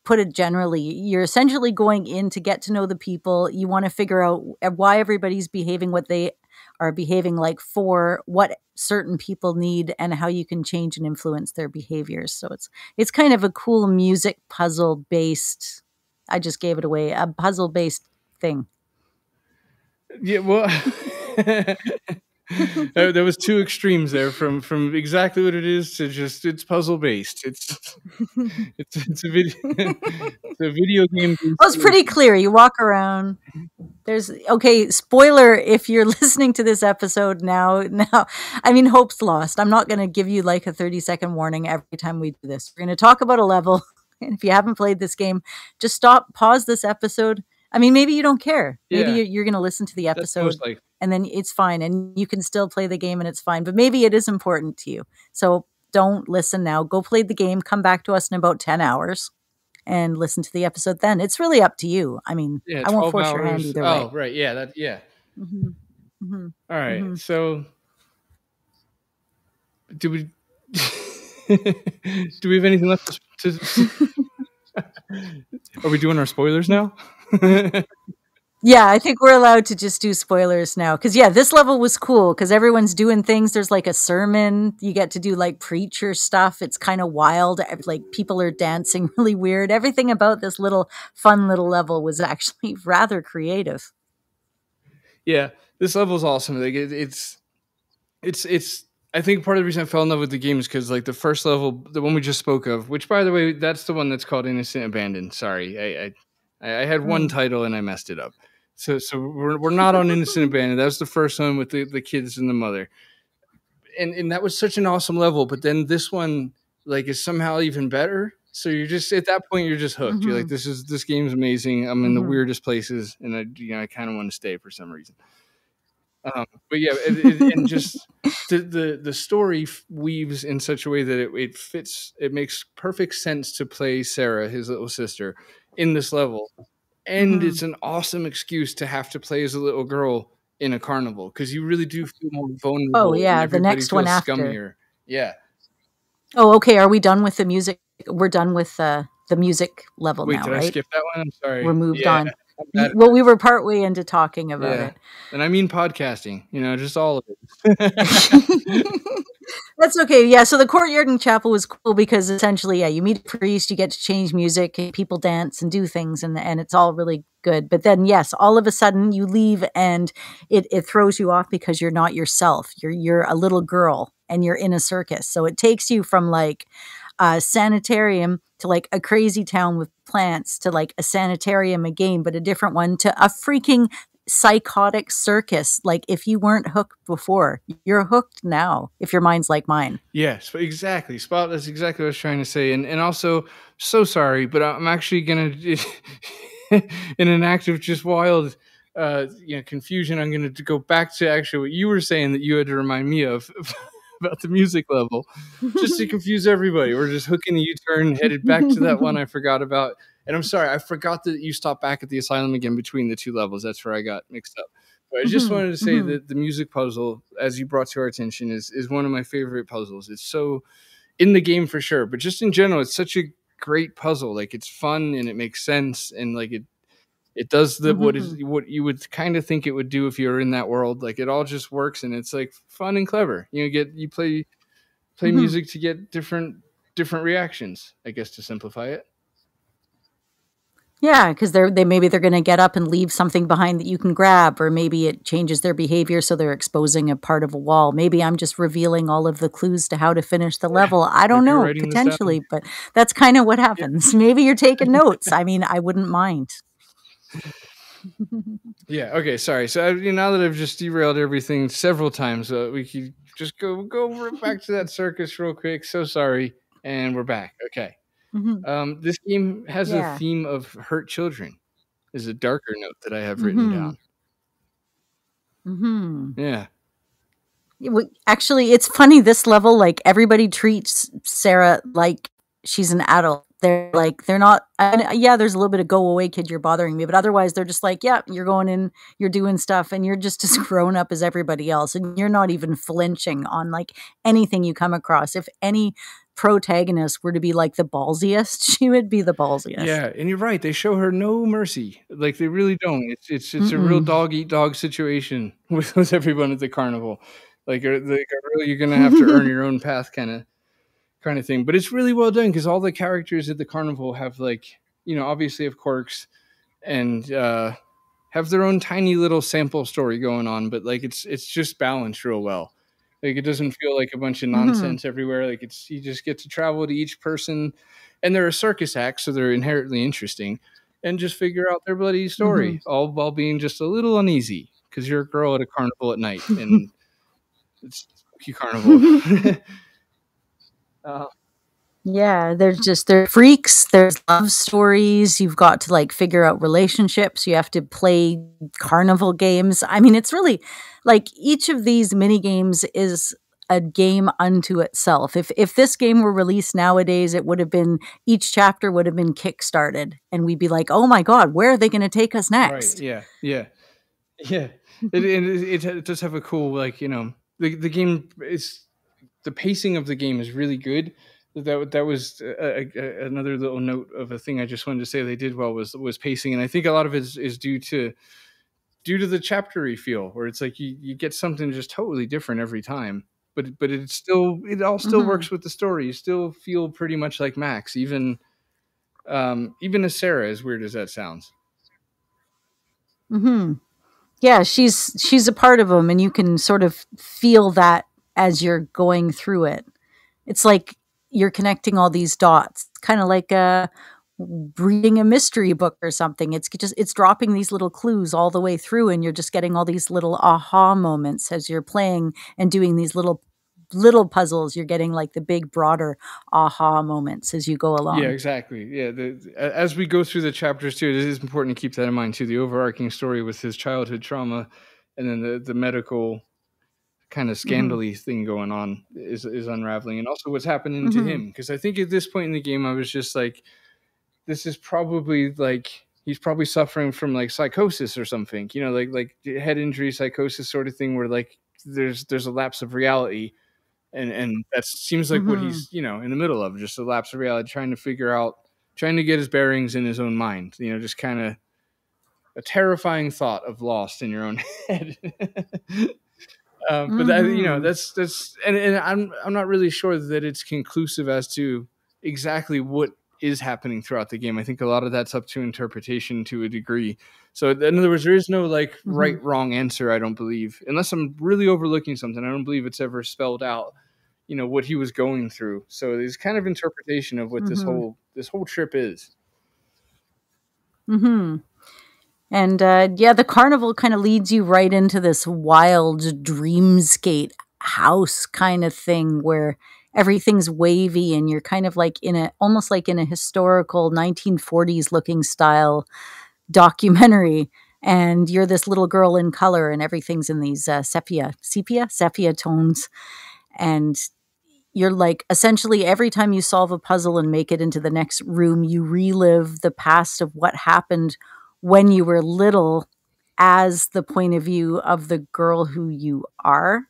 put it generally, you're essentially going in to get to know the people. You want to figure out why everybody's behaving what they are behaving, like for what certain people need, and how you can change and influence their behaviors. So it's kind of a cool music puzzle based. I just gave it away. A puzzle based thing. Yeah, well, there was two extremes there, from exactly what it is to just it's puzzle based. It's a video it's a video game. Oh, it's pretty clear. You walk around. There's okay. Spoiler: if you're listening to this episode now, I mean, hope's lost. I'm not going to give you like a 30-second warning every time we do this. We're going to talk about a level, and if you haven't played this game, just stop, pause this episode. I mean, maybe you don't care. Maybe Yeah. you're going to listen to the That's episode, most likely. and then it's fine, and you can still play the game, and it's fine. But maybe it is important to you, so don't listen now. Go play the game. Come back to us in about 10 hours. And listen to the episode then. It's really up to you. I mean, Yeah, I won't 12 force your hand hours. either way. Oh, right. Yeah, yeah. Mhm. Mhm. All right. Mhm. So do we do we have anything left to Are we doing our spoilers now? Yeah, I think we're allowed to just do spoilers now. Because, yeah, this level was cool because everyone's doing things. There's like a sermon. You get to do like preacher stuff. It's kind of wild. Like people are dancing really weird. Everything about this fun little level was actually rather creative. Yeah, this level's awesome. Like it's I think part of the reason I fell in love with the game is because like the first level, the one we just spoke of, which by the way, that's the one that's called Innocent Abandon. Sorry, I had one title and I messed it up. So we're not on Innocent Abandon. That was the first one with the kids and the mother, and that was such an awesome level. But then this one like is somehow even better. So you're just at that point you're just hooked. You're like, this game's amazing. I'm in the weirdest places, and I kind of want to stay for some reason. But yeah, and just the story weaves in such a way that it fits. It makes perfect sense to play Sarah, his little sister, in this level, and it's an awesome excuse to have to play as a little girl in a carnival because you really do feel more vulnerable. Oh, yeah, and the everybody next one feels after. scummier. Yeah. Oh, okay. Are we done with the music? We're done with the music level Wait, now, did right? I skip that one? I'm sorry. We're moved Yeah. on. Well, we were partway into talking about it. And I mean podcasting, just all of it. That's okay. Yeah. So the courtyard and chapel was cool because essentially, yeah, you meet a priest, you get to change music, and people dance and do things, and it's all really good. But then, yes, all of a sudden you leave and it throws you off because you're not yourself. You're a little girl and you're in a circus. So it takes you from like a sanitarium to like a crazy town with plants to like a sanitarium again, but a different one, to a freaking psychotic circus. Like if you weren't hooked before, you're hooked now if your mind's like mine. Yes, exactly. Spot. That's exactly what I was trying to say. And also, so sorry, but I'm actually gonna, in an act of just wild, confusion, I'm gonna go back to actually what you were saying that you had to remind me of about the music level, just to confuse everybody. We're just hooking a U-turn, headed back to that one I forgot about. And I'm sorry, I forgot that you stopped back at the asylum again between the two levels. That's where I got mixed up. But I just wanted to say that the music puzzle, as you brought to our attention, is one of my favorite puzzles. It's so in the game for sure, but just in general, it's such a great puzzle. Like it's fun and it makes sense, and like it does what you would kind of think it would do if you were in that world. Like it all just works, and it's like fun and clever. You play music to get different reactions, I guess, to simplify it. Yeah, because maybe they're going to get up and leave something behind that you can grab, or maybe it changes their behavior, so they're exposing a part of a wall. Maybe I'm just revealing all of the clues to how to finish the level. I don't know, potentially, but that's kind of what happens. Yeah. Maybe you're taking notes. I mean, I wouldn't mind. Yeah. Okay. Sorry. So now that I've just derailed everything several times, we could just go back to that circus real quick. So sorry, and we're back. Okay. This game has a theme of hurt children. Is a darker note that I have written down. Yeah. Actually, it's funny, this level, like, everybody treats Sarah like she's an adult. They're like, they're not, yeah, there's a little bit of "Go away, kid, you're bothering me," but otherwise they're just like, "Yeah, you're going in, you're doing stuff, and you're just as grown up as everybody else, and you're not even flinching on, like, anything you come across." If any protagonist were to be, like, the ballsiest, she would be the ballsiest. Yeah, and you're right. They show her no mercy. Like they really don't. It's a real Mm-mm. dog eat dog situation with everyone at the carnival. Really, you're gonna have to earn your own path, kind of thing. But it's really well done because all the characters at the carnival have obviously have quirks and have their own tiny little sample story going on. But like it's just balanced real well. Like it doesn't feel like a bunch of Mhm. nonsense everywhere. Like you just get to travel to each person, and they're a circus act, so they're inherently interesting, and just figure out their bloody Mhm. story, all while being just a little uneasy because you're a girl at a carnival at night, and it's spooky carnival. uh, Yeah, they're freaks, there's love stories, you've got to, like, figure out relationships, you have to play carnival games. I mean, it's really like, each of these mini games is a game unto itself. If this game were released nowadays, it would have been each chapter would have been kickstarted, and we'd be like, "Oh my god, where are they gonna take us right? next?" Yeah, yeah, yeah. It does have a cool the game is the pacing of the game is really good. That was another little note of a thing I just wanted to say they did well was pacing, and I think a lot of it is due to the chaptery feel, where it's like you get something just totally different every time. But it all still Mhm. works with the story. You still feel pretty much like Max, even as Sarah, as weird as that sounds. Mhm. Yeah, she's a part of them, and you can sort of feel that as you're going through it. It's like you're connecting all these dots, kind of like reading a mystery book or something. It's dropping these little clues all the way through, and you're just getting all these little aha moments as you're playing and doing these little puzzles. You're getting like the big, broader aha moments as you go Yeah, along. exactly. Yeah, as we go through the chapters too, it is important to keep that in mind too. The overarching story with his childhood trauma, and then the medical kind of Mhm. scandally thing going on is unraveling, and also what's happening to Mhm. him. Because I think at this point in the game, I was just like, this is probably like he's probably suffering from like psychosis or something. Like head injury, psychosis sort of thing, where like there's a lapse of reality, and that seems like what Mhm. he's in the middle of, just a lapse of reality, trying to get his bearings in his own mind. Just kind of a terrifying thought of lost in your own head. But Mhm. that's and I'm not really sure that it's conclusive as to exactly what is happening throughout the game. I think a lot of that's up to interpretation to a degree. So in other words, there is no like Mhm. right wrong answer. I don't believe, unless I'm really overlooking something. I don't believe it's ever spelled out. What he was going through. So it's kind of interpretation of what Mhm. this whole trip is. Mhm. And, yeah, the carnival kinda leads you right into this wild dreamscape house kinda thing where everything's wavy and you're kind of like in a almost like in a historical 1940s looking style documentary, and you're this little girl in color and everything's in these, sepia tones, and you're like essentially every time you solve a puzzle and make it into the next room, you relive the past of what happened when you were little as the point of view of the girl who you are.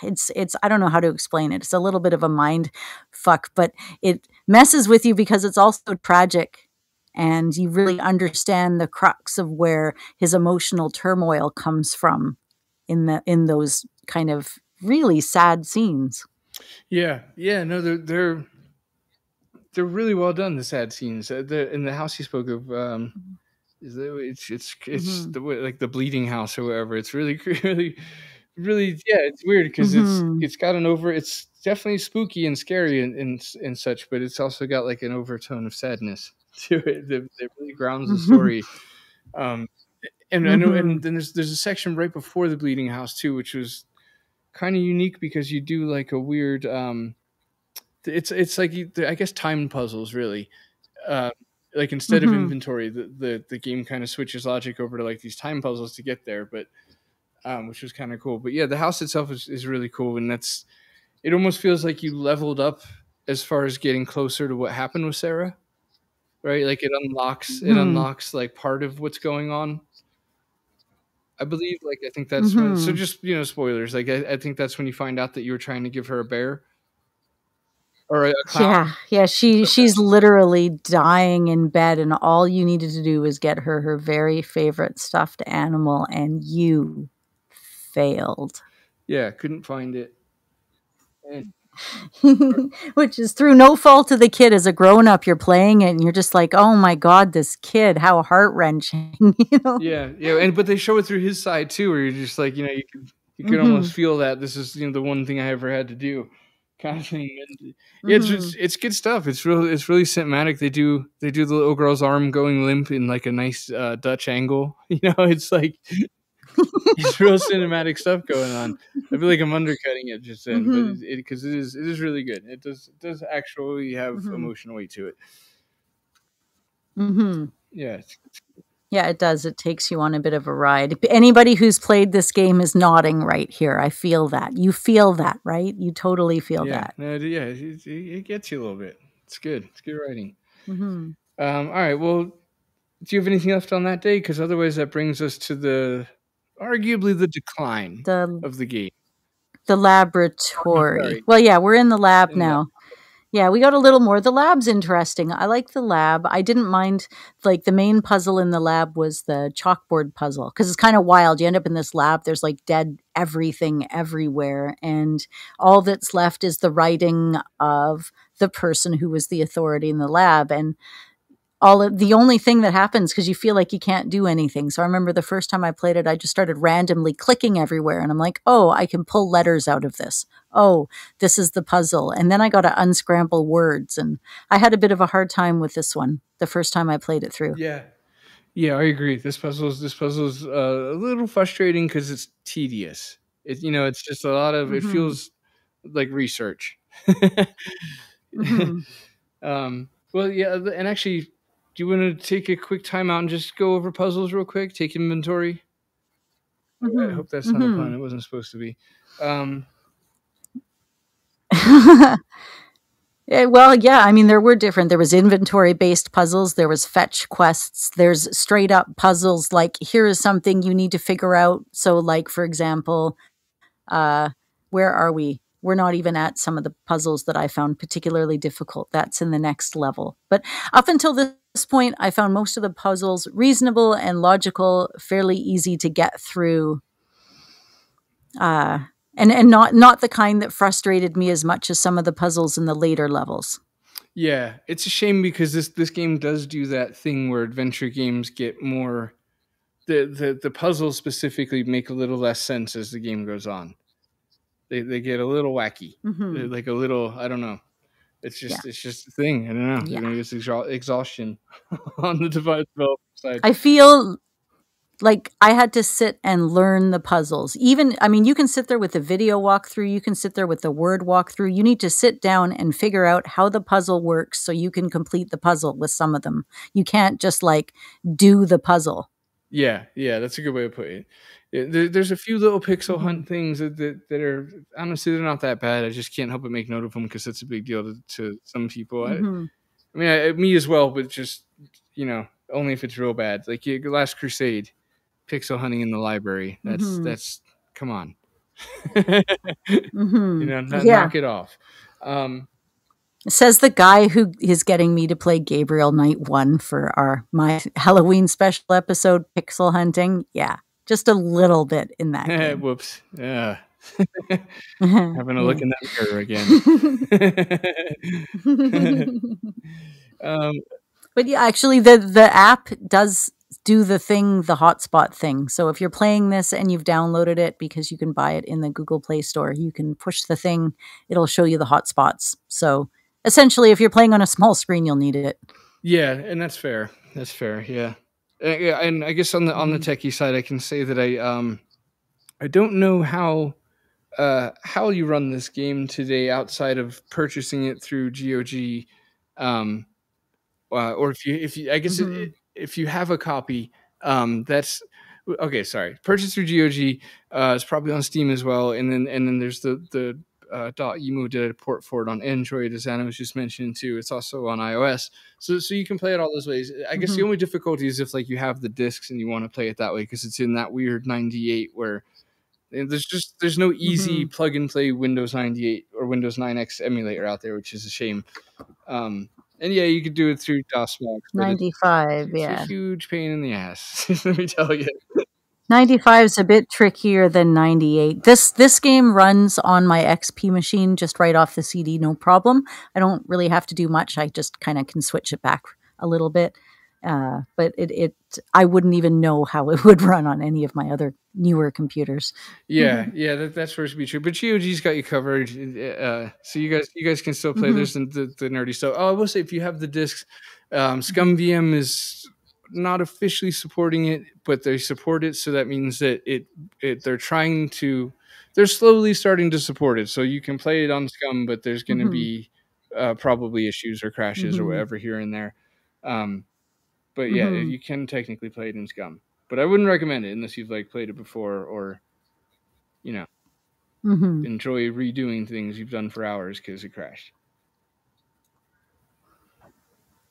It's I don't know how to explain it. It's a little bit of a mind fuck, but it messes with you because it's also tragic and you really understand the crux of where his emotional turmoil comes from in those kind of really sad scenes. Yeah, yeah, no, they're really well done. The sad scenes, in the house you spoke of, it's Mhm. the like the bleeding house or whatever. It's really really really yeah. It's weird because Mhm. it's definitely spooky and scary and such, but it's also got like an overtone of sadness to it that really grounds the Mhm. story. Um, and I know, and Mhm. then there's a section right before the bleeding house too, which was kind of unique because you do like a weird it's like I guess time puzzles really. Uh, like instead of Mhm. inventory, the game kind of switches logic over to like these time puzzles to get there. But which was kind of cool. But yeah, the house itself is really cool, and it almost feels like you leveled up as far as getting closer to what happened with Sarah, right? Like it unlocks like part of what's going on. I believe, like, I think that's so just, spoilers. Like, I think that's when you find out that you were trying to give her a bear or a clown. Yeah. She's literally dying in bed, and all you needed to do was get her very favorite stuffed animal, and you failed. Yeah, couldn't find it. And Which is through no fault of the kid. As a grown up, you're playing it and you're just like, oh my God, this kid, how heart wrestling, yeah, but they show it through his side too, where you're just like, you could almost feel that this is the one thing I ever had to do, kind of thing. And yeah, it's good stuff. It's really cinematic. They do the little girl's arm going limp in like a nice Dutch angle. It's like it's real cinematic stuff going on. I feel like I'm undercutting it just then, but because it is really good. It does actually have emotional weight to it. Yeah. Yeah, it does. It takes you on a bit of a ride. Anybody who's played this game is nodding right here. I feel that. You feel that, right? You totally feel that. It gets you a little bit. It's good. It's good writing. All right. Well, do you have anything left on that day? Because otherwise, that brings us to arguably the decline of the game. The laboratory. Well, yeah, we're in the lab now. Yeah, we got a little more. The lab's interesting. I like the lab. I didn't mind, like, the main puzzle in the lab was the chalkboard puzzle, because it's kind of wild. You end up in this lab, there's like dead everything everywhere, and all that's left is the writing of the person who was the authority in the lab, and the only thing that happens, because you feel like you can't do anything. So I remember the first time I played it, I just started randomly clicking everywhere, and I'm like, oh, I can pull letters out of this. Oh, this is the puzzle. And then I got to unscramble words, and I had a bit of a hard time with this one the first time I played it through. Yeah, I agree. This puzzle's a little frustrating because it's tedious. It's just a lot of it feels like research. Well, yeah, and actually, do you want to take a quick time out and just go over puzzles real quick? Take inventory. I hope that's not a pun. It wasn't supposed to be. Well, yeah, I mean, there were different. There was inventory-based puzzles. There was fetch quests. There's straight-up puzzles like, here is something you need to figure out. So, like, for example, where are we? We're not even at some of the puzzles that I found particularly difficult. That's in the next level. But up until this point, I found most of the puzzles reasonable and logical, fairly easy to get through. And not the kind that frustrated me as much as some of the puzzles in the later levels. Yeah, it's a shame because this game does do that thing where adventure games get more the puzzles specifically make a little less sense as the game goes on. They get a little wacky, like a little, I don't know. It's just a thing. I don't know. Yeah. It's exhaustion on the developer side. I feel like I had to sit and learn the puzzles. You can sit there with a video walkthrough. You can sit there with a word walkthrough. You need to sit down and figure out how the puzzle works so you can complete the puzzle with some of them. You can't just like do the puzzle. Yeah, that's a good way of putting it. There's a few little pixel hunt things that are, honestly, they're not that bad. I just can't help but make note of them because it's a big deal to some people. I mean, me as well, but just, only if it's real bad. Like Last Crusade, pixel hunting in the library. That's come on. Knock it off. Says the guy who is getting me to play Gabriel Night 1 for my Halloween special episode, Pixel Hunting. Yeah, just a little bit in that game. Whoops. Yeah. Having a look in that mirror again. But yeah, actually, the app does do the hotspot thing. So if you're playing this and you've downloaded it, because you can buy it in the Google Play Store, you can push the thing. It'll show you the hotspots. So essentially, if you're playing on a small screen, you'll need it. Yeah, and that's fair. That's fair. Yeah. And I guess on the techie side, I can say that I don't know how you run this game today outside of purchasing it through GOG, or if you I guess if you have a copy, that's Okay, sorry. Purchase through GOG. It's probably on Steam as well. And then there's the .emo did a port for it on Android, as Anna was just mentioning too. It's also on iOS, so you can play it all those ways. I guess the only difficulty is if like you have the discs and you want to play it that way, because it's in that weird 98 where there's no easy plug and play Windows 98 or Windows 9X emulator out there, which is a shame. And yeah, you could do it through DOSBox, but 95, it's a huge pain in the ass. Let me tell you. 95 is a bit trickier than 98. This game runs on my XP machine just right off the CD, no problem. I don't really have to do much. I just kind of can switch it back a little bit. But I wouldn't even know how it would run on any of my other newer computers. Yeah, that's supposed to be true. But GOG's got you covered, so you guys can still play. There's the nerdy stuff. Oh, I will say, if you have the discs, ScumVM is not officially supporting it, but they support it, so that means that they're slowly starting to support it. So you can play it on Scum, but there's going to be probably issues or crashes or whatever here and there. But yeah, you can technically play it in Scum, but I wouldn't recommend it unless you've like played it before, or enjoy redoing things you've done for hours because it crashed.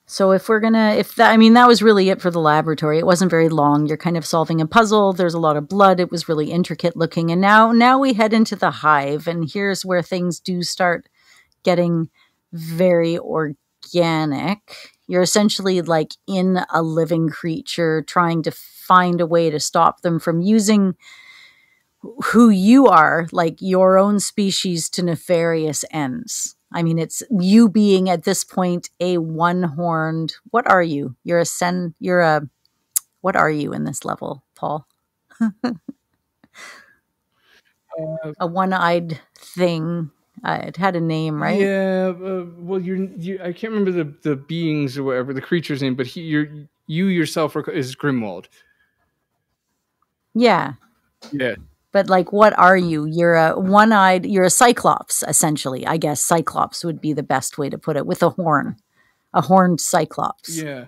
So that was really it for the laboratory. It wasn't very long. You're kind of solving a puzzle. There's a lot of blood. It was really intricate looking. And now we head into the hive, and here's where things do start getting very organic. You're essentially like in a living creature trying to find a way to stop them from using who you are, like your own species, to nefarious ends. I mean, it's you being at this point a one-horned. What are you? What are you in this level, Paul? A one-eyed thing. It had a name, right? Yeah. Well, I can't remember the beings or whatever the creature's name, but you yourself is Grimwald. Yeah. Yeah. But like, what are you? You're a cyclops, essentially. I guess cyclops would be the best way to put it, with a horned cyclops. Yeah,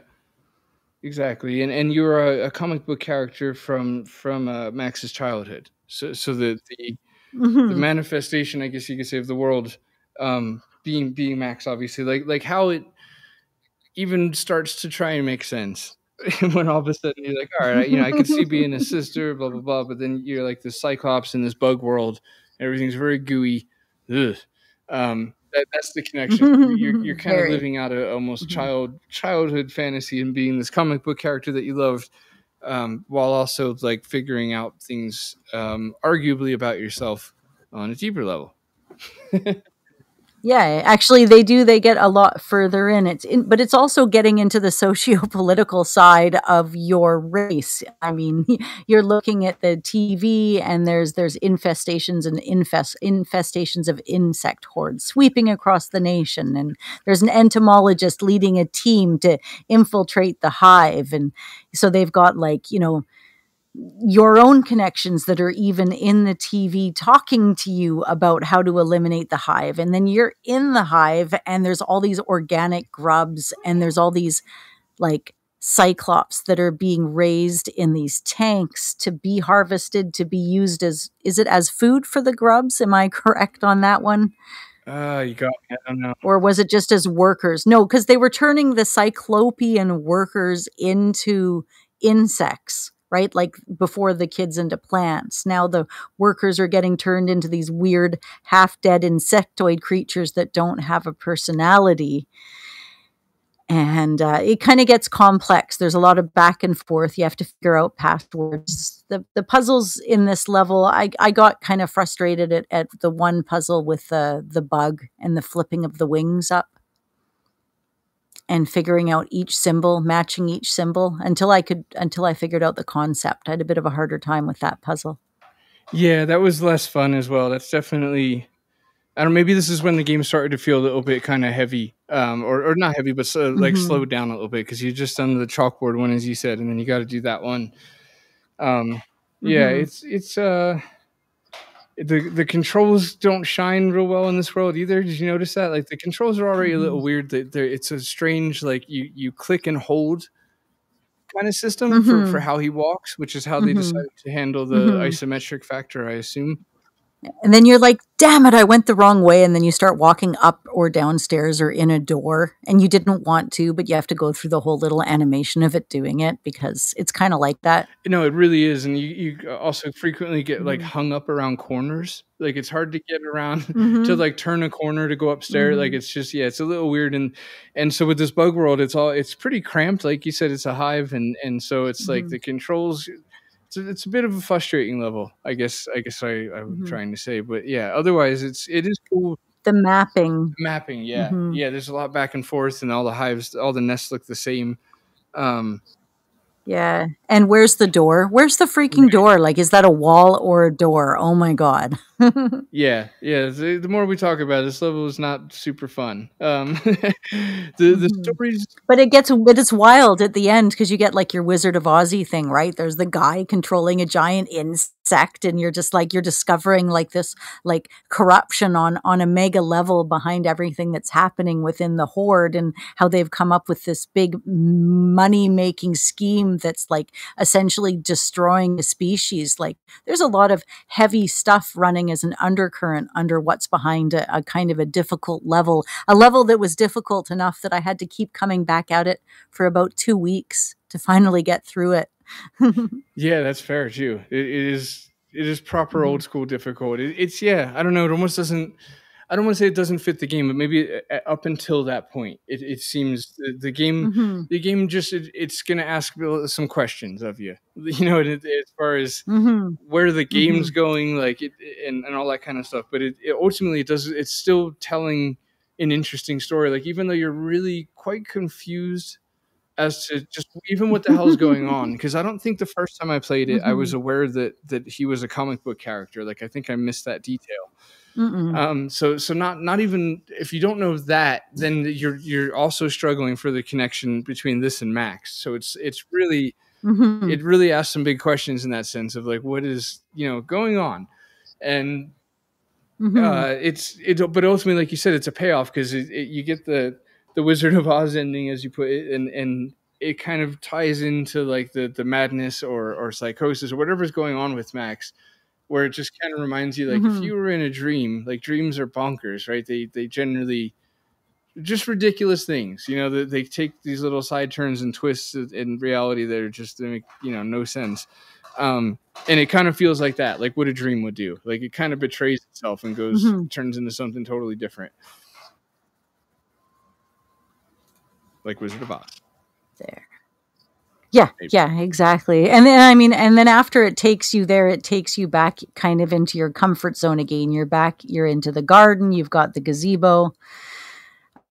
exactly. And you're a comic book character from Max's childhood. So the manifestation, I guess you could say, of the world, being Max, obviously, like how it even starts to try and make sense. When all of a sudden you're like, all right, I could see being a sister, blah blah blah, but then you're like this Cyclops in this bug world. Everything's very gooey. Ugh. That's the connection. You're kind of living out a almost childhood fantasy and being this comic book character that you loved, while also like figuring out things, arguably about yourself on a deeper level. Yeah, actually they do. They get a lot further in. But it's also getting into the socio-political side of your race. I mean, you're looking at the TV, and there's infestations and infestations of insect hordes sweeping across the nation, and there's an entomologist leading a team to infiltrate the hive, and so they've got your own connections that are even in the TV talking to you about how to eliminate the hive. And then you're in the hive, and there's all these organic grubs, and there's all these like cyclops that are being raised in these tanks to be harvested, to be used as food for the grubs? Am I correct on that one? You got me. I don't know. Or was it just as workers? No, because they were turning the cyclopean workers into insects, right? Like before the kids into plants. Now the workers are getting turned into these weird half-dead insectoid creatures that don't have a personality. And it kind of gets complex. There's a lot of back and forth. You have to figure out passwords. The puzzles in this level, I got kind of frustrated at the one puzzle with the bug and the flipping of the wings up, and figuring out each symbol, matching each symbol until I figured out the concept. I had a bit of a harder time with that puzzle. Yeah, that was less fun as well. That's definitely, I don't know, maybe this is when the game started to feel a little bit kind of heavy, or not heavy, but like slowed down a little bit, because you just done the chalkboard one, as you said, and then you got to do that one. Yeah, it's the controls don't shine real well in this world either. Did you notice that? Like the controls are already a little weird. It's a strange, like you click and hold kind of system for how he walks, which is how they decided to handle the isometric factor, I assume. And then you're like, damn it, I went the wrong way. And then you start walking up or downstairs or in a door and you didn't want to, but you have to go through the whole little animation of it doing it because it's kind of like that. No, it really is. And you also frequently get like hung up around corners. Like it's hard to get around to like turn a corner to go upstairs. Like it's just, it's a little weird. And so with this bug world, it's pretty cramped. Like you said, it's a hive. And so it's like the controls, it's a bit of a frustrating level, I guess I'm trying to say, but yeah, otherwise it is cool. The mapping, yeah. There's a lot back and forth, and all the hives, all the nests look the same. Yeah. And where's the door? Where's the freaking door? Like, is that a wall or a door? Oh my God. Yeah. The more we talk about it, this level is not super fun. The stories, but it's wild at the end because you get like your Wizard of Ozzy thing, right? There's the guy controlling a giant insect, and you're just like, you're discovering like this like corruption on a mega level behind everything that's happening within the horde, and how they've come up with this big money making scheme that's like essentially destroying a species. Like there's a lot of heavy stuff running as an undercurrent under what's behind a kind of a difficult level, a level that was difficult enough that I had to keep coming back at it for about 2 weeks to finally get through it. Yeah, that's fair too. It is proper old school difficult. It's I don't know. It almost doesn't. I don't want to say it doesn't fit the game, but maybe up until that point, it seems the game, the game just it's going to ask some questions of you, as far as where the game's going, like and all that kind of stuff. But it ultimately it's still telling an interesting story. Like even though you're really quite confused as to just even what the hell's going on, because I don't think the first time I played it, I was aware that he was a comic book character. Like I think I missed that detail. So not even if you don't know that, then you're also struggling for the connection between this and Max. So it's really it really asks some big questions in that sense of like what is going on, and but ultimately, like you said, it's a payoff because you get the Wizard of Oz ending, as you put it, and it kind of ties into like the madness or psychosis or whatever's going on with Max, where it just kind of reminds you, like, if you were in a dream, like dreams are bonkers, right? They generally just ridiculous things, they take these little side turns and twists in reality that are just make, no sense. And it kind of feels like that, like what a dream would do. Like it kind of betrays itself and turns into something totally different. Like Wizard of Oz. There. Yeah, exactly. And then after it takes you there, it takes you back kind of into your comfort zone again. You're into the garden, you've got the gazebo.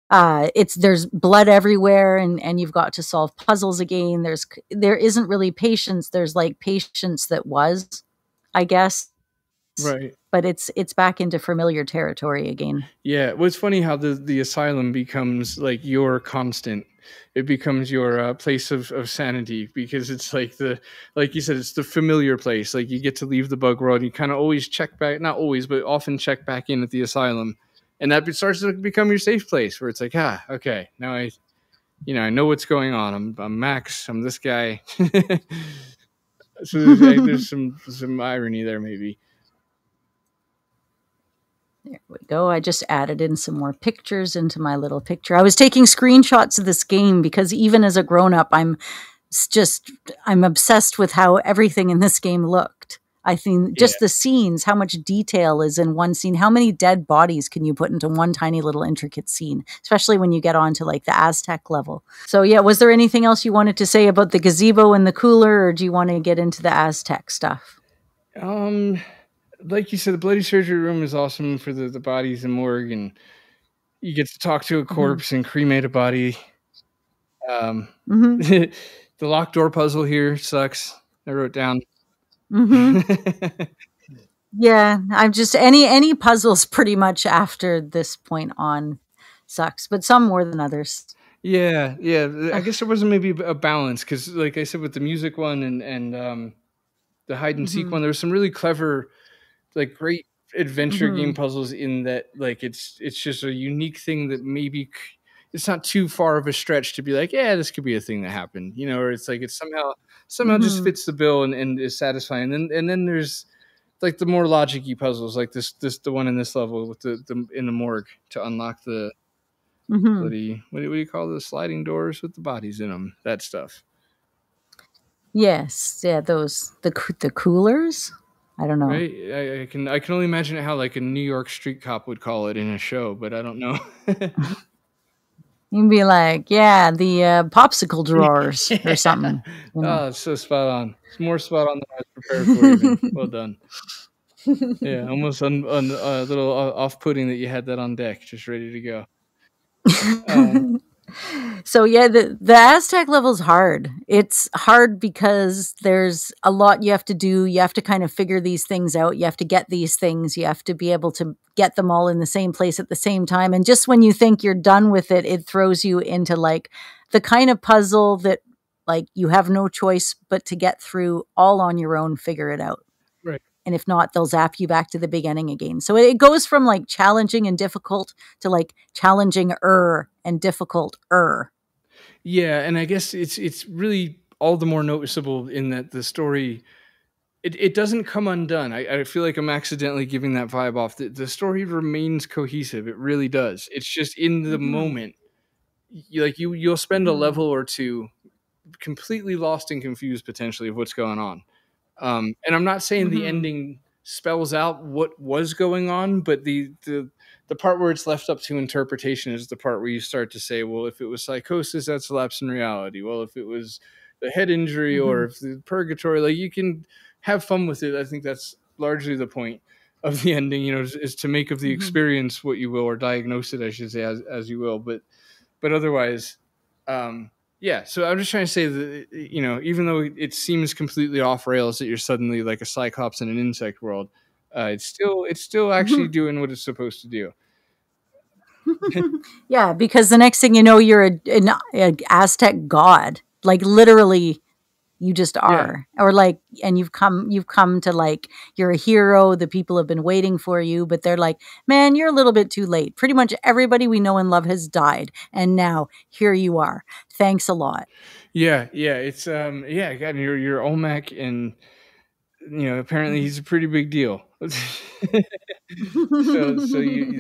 There's blood everywhere and you've got to solve puzzles again. There isn't really patience. There's like patience that was, I guess. Right. But it's back into familiar territory again. Yeah. Well, it's funny how the asylum becomes like your constant. It becomes your place of sanity, because it's like like you said, it's the familiar place. Like you get to leave the bug world. You kind of always check back, not always, but often check back in at the asylum. And that starts to become your safe place where it's like, okay, now I know what's going on. I'm Max. I'm this guy. So there's some irony there, maybe. There we go. I just added in some more pictures into my little picture. I was taking screenshots of this game because even as a grown-up, I'm obsessed with how everything in this game looked. I think just the scenes, how much detail is in one scene. How many dead bodies can you put into one tiny little intricate scene, especially when you get onto like the Aztec level? So yeah, was there anything else you wanted to say about the gazebo and the cooler, or do you want to get into the Aztec stuff? Like you said, the bloody surgery room is awesome for the bodies and morgue, and you get to talk to a corpse and cremate a body. The locked door puzzle here sucks. I wrote down. Yeah, I'm just any puzzles pretty much after this point on sucks, but some more than others. Yeah. I guess there wasn't maybe a balance because, like I said, with the music one and the hide and seek one, there was some really clever, like great adventure game puzzles in that. Like it's just a unique thing that maybe it's not too far of a stretch to be like, yeah, this could be a thing that happened, you know, or it's like it's somehow just Mhm. fits the bill and is satisfying. And then there's like the more logic-y puzzles, like the one in this level with the in the morgue to unlock the Mhm. what do you call the sliding doors with the bodies in them? That stuff, Yes. Yeah, those the coolers? I don't know. right? I can only imagine how like a New York street cop would call it in a show, but I don't know. You can be like, "Yeah, the, popsicle drawers," or Yeah. something, you know? Oh, it's so spot on. It's more spot on than I was prepared for even. Well done. Yeah, almost a little off-putting that you had that on deck, just ready to go. Uh, So yeah, the Aztec level's hard. It's hard because there's a lot you have to do. You have to kind of figure these things out. You have to get these things. You have to be able to get them all in the same place at the same time. And just when you think you're done with it, it throws you into like the kind of puzzle that like you have no choice but to get through all on your own, figure it out. right. And if not, they'll zap you back to the beginning again. So it goes from like challenging and difficult to like challenging and difficult. Yeah, and I guess it's really all the more noticeable in that the story it doesn't come undone. I feel like I'm accidentally giving that vibe off. The story remains cohesive. It really does. It's just in the Mhm. moment. You'll spend a Mhm. level or two completely lost and confused potentially of what's going on. And I'm not saying the Mhm. ending spells out what was going on, but the part where it's left up to interpretation is the part where you start to say, well, if it was psychosis, that's a lapse in reality. Well, if it was the head injury or Mhm. if the purgatory, like you can have fun with it. I think that's largely the point of the ending, you know, is to make of the Mhm. experience what you will, or diagnose it, I should say, as you will. But otherwise, um, yeah. So I'm just trying to say that, you know, even though it seems completely off rails that you're suddenly like a cyclops in an insect world, it's still actually Mhm. doing what it's supposed to do. Yeah, because the next thing you know, you're a Aztec god. Like literally, you just Yeah, are. Or like, and you've come to like you're a hero. The people have been waiting for you, but they're like, man, you're a little bit too late. Pretty much everybody we know and love has died, and now here you are. Thanks a lot. yeah. It's yeah. God, you're Olmec, and you know apparently he's a pretty big deal. So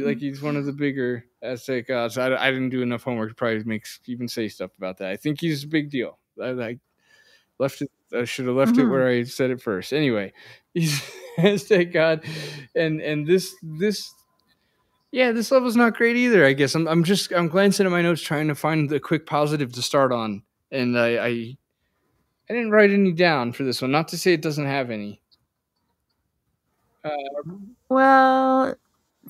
like he's one of the bigger Aztec gods. I didn't do enough homework to probably even say stuff about that. I think he's a big deal. I left it. I should have left it Mhm. where I said it first. Anyway, he's Aztec god, and this yeah, this level's not great either. I guess I'm glancing at my notes trying to find a quick positive to start on, and I didn't write any down for this one. Not to say it doesn't have any. Uh, Well,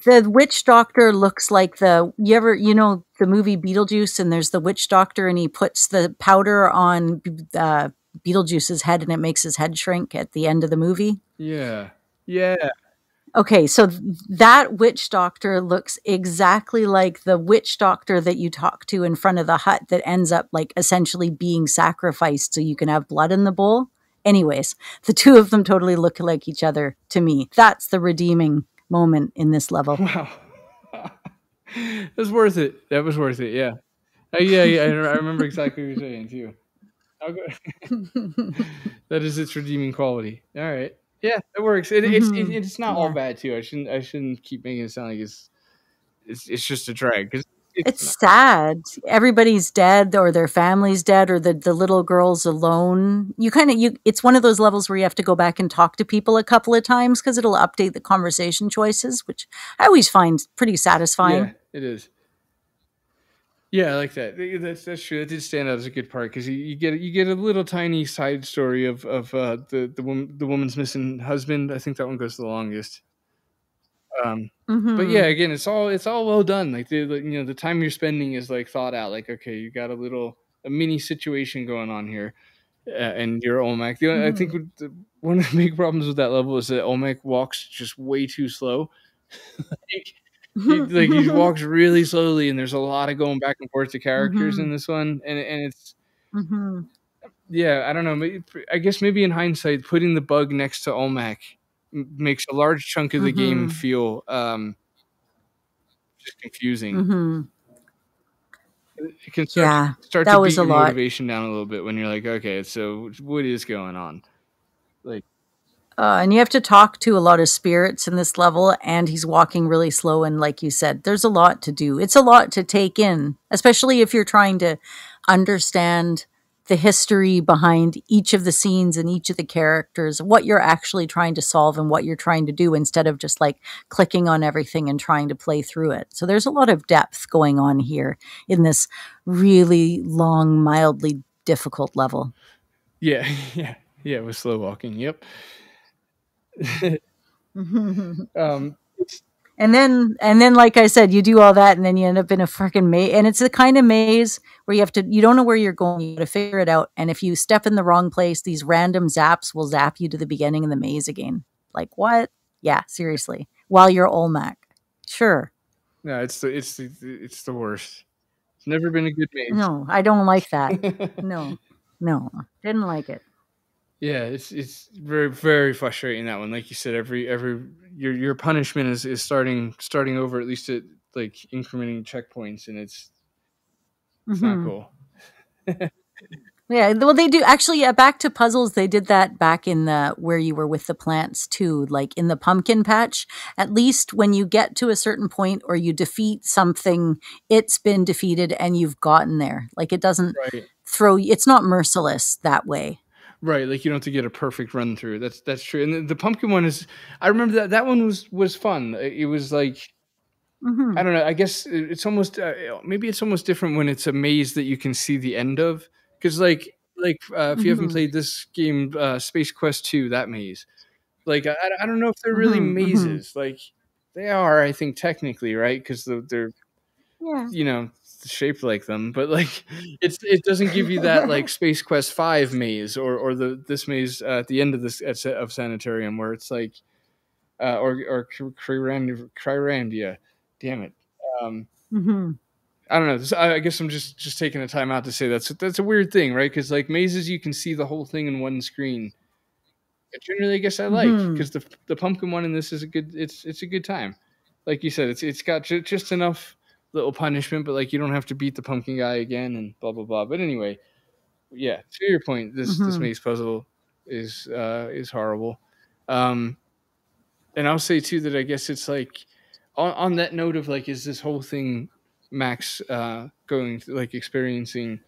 the witch doctor looks like the movie Beetlejuice, and there's the witch doctor, and he puts the powder on Beetlejuice's head, and it makes his head shrink at the end of the movie. yeah, yeah. Okay, so that witch doctor looks exactly like the witch doctor that you talk to in front of the hut that ends up like essentially being sacrificed so you can have blood in the bowl. Anyways, the two of them totally look like each other to me. That's the redeeming moment in this level. Wow. It was worth it. That was worth it. Yeah. Yeah. I remember exactly what you're saying too. I'll go. That is its redeeming quality. All right. Yeah, it works. Mhm. It's not all Yeah. bad too. I shouldn't keep making it sound like it's just a drag because it's not. It's sad. Everybody's dead or their family's dead or the little girl's alone. It's one of those levels where you have to go back and talk to people a couple of times because it'll update the conversation choices, which I always find pretty Yeah, satisfying. it is. Yeah, I like that. That's true. That did stand out as a good part because you get a little tiny side story of the woman's missing husband. I think that one goes the longest. But yeah, Mhm. again, it's all well done. Like the time you're spending is like thought out. Like okay, you got a mini situation going on here, and you're Olmec. I think Mhm. one of the big problems with that level is that Olmec walks just way too slow. Like, he walks really slowly, and there's a lot of going back and forth to characters in Mhm. this one, and it's Mhm. yeah, I don't know. I guess maybe in hindsight, putting the bug next to Olmec makes a large chunk of the game Mhm. feel just confusing. Mhm. it can Yeah, start that to was beat a your lot. motivation down a little bit when you're like, okay, so what is going on? Like, And you have to talk to a lot of spirits in this level, and he's walking really slow. And like you said, there's a lot to do. It's a lot to take in, especially if you're trying to understand the history behind each of the scenes and each of the characters, what you're actually trying to solve and what you're trying to do instead of just like clicking on everything and trying to play through it. So there's a lot of depth going on here in this really long, mildly difficult level. yeah, yeah, with slow walking. Yep. It's, And then, like I said, you do all that, and then you end up in a freaking maze. And it's the kind of maze where you don't know where you're going. You got to figure it out. And if you step in the wrong place, these random zaps will zap you to the beginning of the maze again. Like what? Yeah, seriously. While you're Olmec, sure. no, it's the worst. It's never been a good maze. No, I don't like that. No, no, didn't like it. Yeah, it's very very frustrating, that one. Like you said, every your punishment is starting over, at least at like incrementing checkpoints, and it's not Hmm. cool. Yeah, well, they do actually. Yeah, back to puzzles. They did that back in the where you were with the plants too, like in the pumpkin patch. At least when you get to a certain point or you defeat something, it's been defeated and you've gotten there. Like it doesn't Right. It's not merciless that way. Right, like you don't have to get a perfect run through. That's true. And the pumpkin one is, I remember that one was fun. It was like, I Hmm. don't know. I guess it's almost maybe it's almost different when it's a maze that you can see the end of. Because if you haven't Hmm. played this game, Space Quest 2, that maze, like I don't know if they're really Hmm. Hmm. mazes. Like they are, I think technically, right? Because they're Yeah. you know shaped like them, but like it doesn't give you that like Space Quest 5 maze, or this maze at the end of of Sanitarium, where it's like or Kryrandia. Damn it. Um, Hmm. I don't know. I guess I'm just taking the time out to say that's a weird thing, right? Because like mazes, you can see the whole thing in one screen. But generally, I guess I like, Hmm. because the pumpkin one in this is a good. It's a good time. Like you said, it's got just enough little punishment, but like you don't have to beat the pumpkin guy again and blah blah blah. But anyway, yeah. To your point, this Hmm. maze puzzle is horrible. Um, and I'll say too that I guess it's like, on that note of like, is this whole thing Max going through, like experiencing,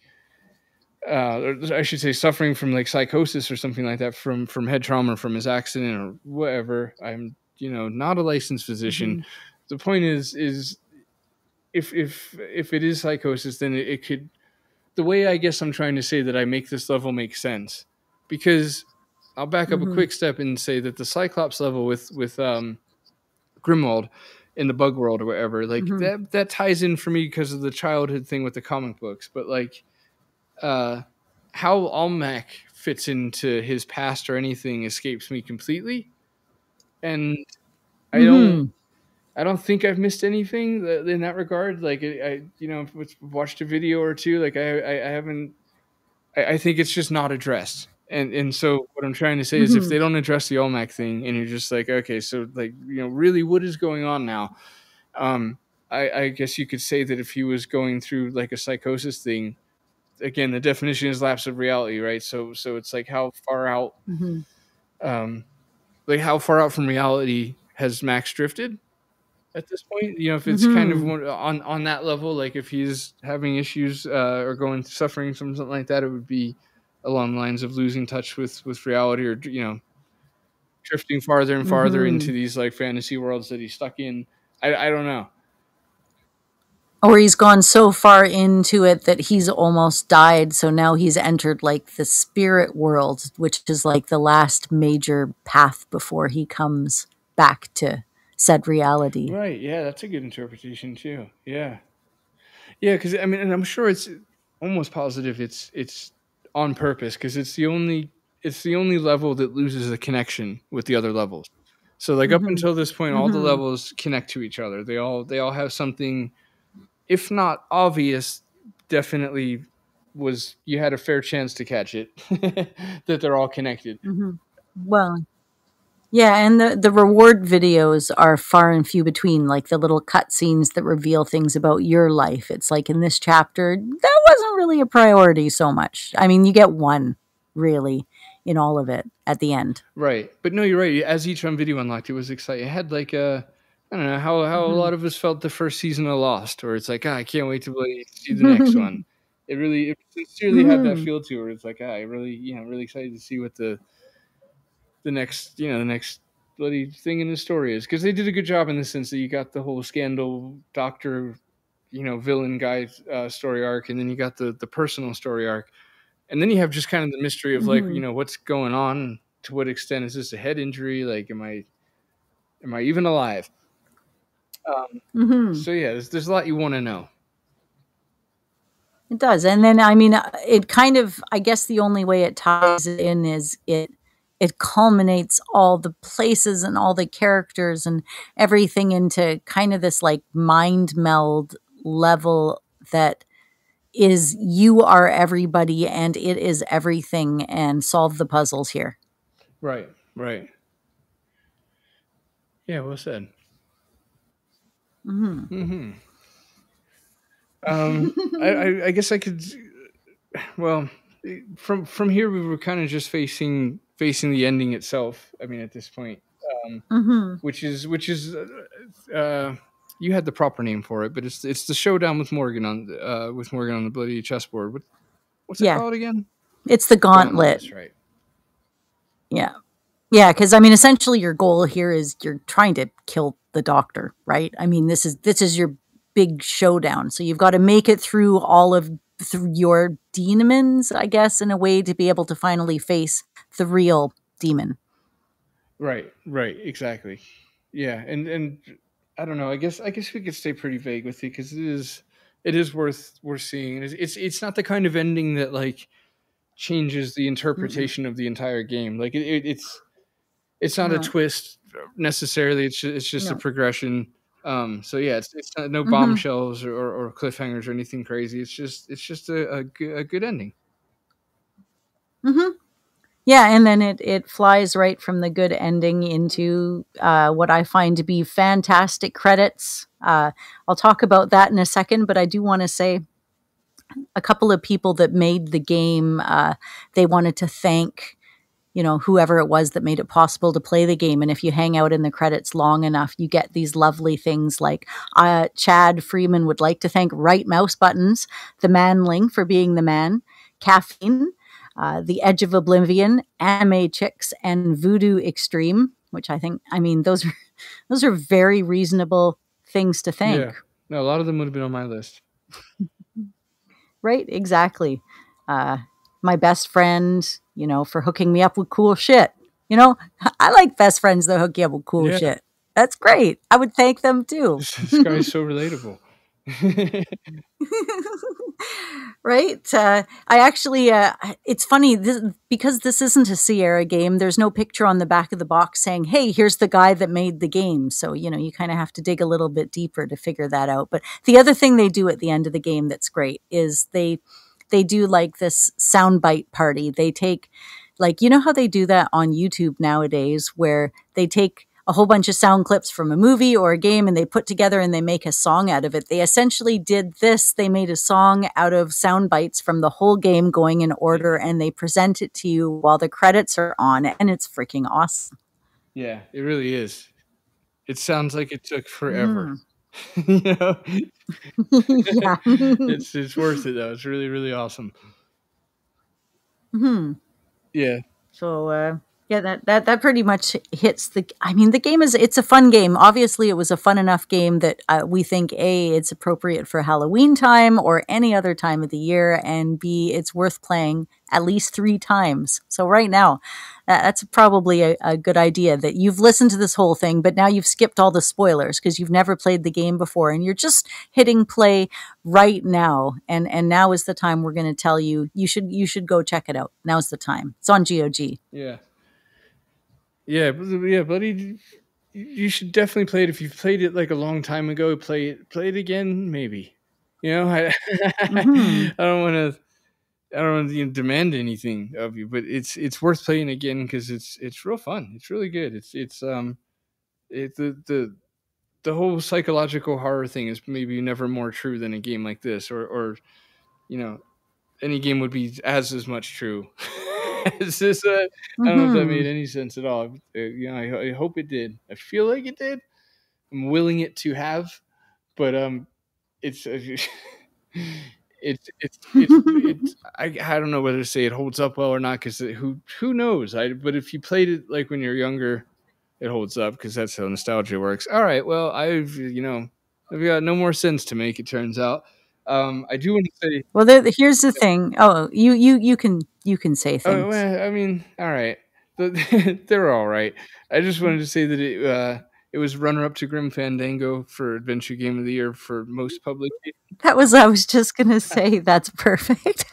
or I should say suffering from like psychosis or something like that, from head trauma, from his accident or whatever. I'm not a licensed physician. Hmm. The point is, if it is psychosis, then it could, the way I guess I'm trying to say that I make this level make sense, because I'll back up a Hmm. quick step and say that the Cyclops level with Grimwald in the bug world or whatever, like Hmm. that ties in for me because of the childhood thing with the comic books. But like, uh how Almec fits into his past or anything escapes me completely. And I don't Hmm. I don't think I've missed anything in that regard. Like watched a video or two. Like I haven't. I think it's just not addressed. And so what I'm trying to say is, if Hmm. they don't address the Olmec thing, and you're just like, okay, so like really, what is going on now? Um, I guess you could say that if he was going through like a psychosis thing, again, the definition is lapse of reality, right? So it's like, Hmm. um, how far out from reality has Max drifted at this point? If it's kind of Hmm. on that level, like if he's having issues, or suffering from something like that, it would be along the lines of losing touch with reality, or drifting farther and farther into Hmm. these like fantasy worlds that he's stuck in. I don't know. Or he's gone so far into it that he's almost died. So now he's entered like the spirit world, which is like the last major path before he comes back to said reality. Right? Yeah, that's a good interpretation too. Yeah, yeah. Because I mean, and I'm sure it's almost positive it's on purpose, because it's the only level that loses a connection with the other levels. So like up Hmm. until this point, all the Hmm. levels connect to each other. They all have something, if not obvious, definitely was, you had a fair chance to catch it, that they're all connected. Hmm. Well, Yeah, and the reward videos are far and few between, like the little cutscenes that reveal things about your life. It's like in this chapter, that wasn't really a priority so much. I mean, you get one, really, in all of it at the end. Right. But no, you're right. As each video unlocked, it was exciting. It had like a, I don't know how a lot of us felt the first season of Lost, where it's like, I can't wait to see the next one. It sincerely had that feel to it. Where it's like, I really, really excited to see what the next, the next bloody thing in the story is, because they did a good job in the sense that you got the whole scandal doctor, villain guy story arc, and then you got the personal story arc, and then you have just kind of the mystery of like, what's going on. To what extent is this a head injury? Like, am I even alive? So yeah, there's a lot you want to know. It does. And then, I mean, it kind of, I guess the only way it ties it in is it culminates all the places and all the characters and everything into kind of this like mind meld level that is you are everybody and it is everything, and solve the puzzles here. Right. Yeah, well said. I guess I could. Well, from here we were kind of just facing the ending itself. I mean, at this point, which is you had the proper name for it, but it's the showdown with Morgan on the bloody chessboard. What's it called again? It's the gauntlet. That's right. Yeah. Yeah, because I mean, essentially, your goal here is you're trying to kill the doctor, right? I mean, this is your big showdown. So you've got to make it through through your demons, I guess, in a way to be able to finally face the real demon. Right, exactly. Yeah, and I don't know. I guess we could stay pretty vague with it, because it is worth seeing. It's not the kind of ending that like changes the interpretation of the entire game. Like it's not a twist necessarily. It's just a progression. So yeah, it's not, no bombshells or cliffhangers or anything crazy. It's just a good ending. Yeah, and then it flies right from the good ending into what I find to be fantastic credits. I'll talk about that in a second, but I do want to say a couple of people that made the game, they wanted to thank whoever it was that made it possible to play the game. And if you hang out in the credits long enough, you get these lovely things like Chad Freeman would like to thank Right Mouse Buttons, the Manling for being the man, Caffeine, The Edge of Oblivion, Anime Chicks, and Voodoo Extreme, which I mean, those are very reasonable things to thank. Yeah. No, a lot of them would have been on my list. Right? Exactly. My best friend, for hooking me up with cool shit. I like best friends that hook you up with cool shit. That's great. I would thank them too. This guy's so relatable. Right? I actually, it's funny because this isn't a Sierra game. There's no picture on the back of the box saying, hey, here's the guy that made the game. So, you kind of have to dig a little bit deeper to figure that out. But the other thing they do at the end of the game that's great is they do like this soundbite party. They take, like, how they do that on YouTube nowadays, where they take a whole bunch of sound clips from a movie or a game and they put together and they make a song out of it. They essentially did this. They made a song out of sound bites from the whole game going in order, and they present it to you while the credits are on, and it's freaking awesome. Yeah, it really is. It sounds like it took forever. Yeah. It's worth it though. It's really, really awesome. Yeah. So yeah, that pretty much hits the game it's a fun game. Obviously it was a fun enough game that we think A, it's appropriate for Halloween time or any other time of the year, and B, it's worth playing at least 3 times. So right now, that's probably a good idea, that you've listened to this whole thing, but now you've skipped all the spoilers because you've never played the game before, and you're just hitting play right now. And now is the time we're going to tell you should go check it out. Now's the time. It's on GOG. Yeah, buddy. You should definitely play it. If you've played it like a long time ago, play it again, maybe. I don't want to I don't want to demand anything of you, but it's worth playing again because it's real fun. It's really good. The whole psychological horror thing is maybe never more true than a game like this, or you know, any game would be as much true. It's just I don't know if that made any sense at all. I hope it did. I feel like it did. I'm willing it to have, but it's it's I don't know whether to say it holds up well or not because who knows? But if you played it like when you're younger, it holds up because that's how nostalgia works. All right, well I've got no more sense to make. It turns out. I do want to say. Well, here's the thing. Oh, you can say Oh, things. well, I mean, all right. They're all right. I just wanted to say that it was runner up to Grim Fandango for Adventure Game of the Year for most public. I was just gonna say that's perfect.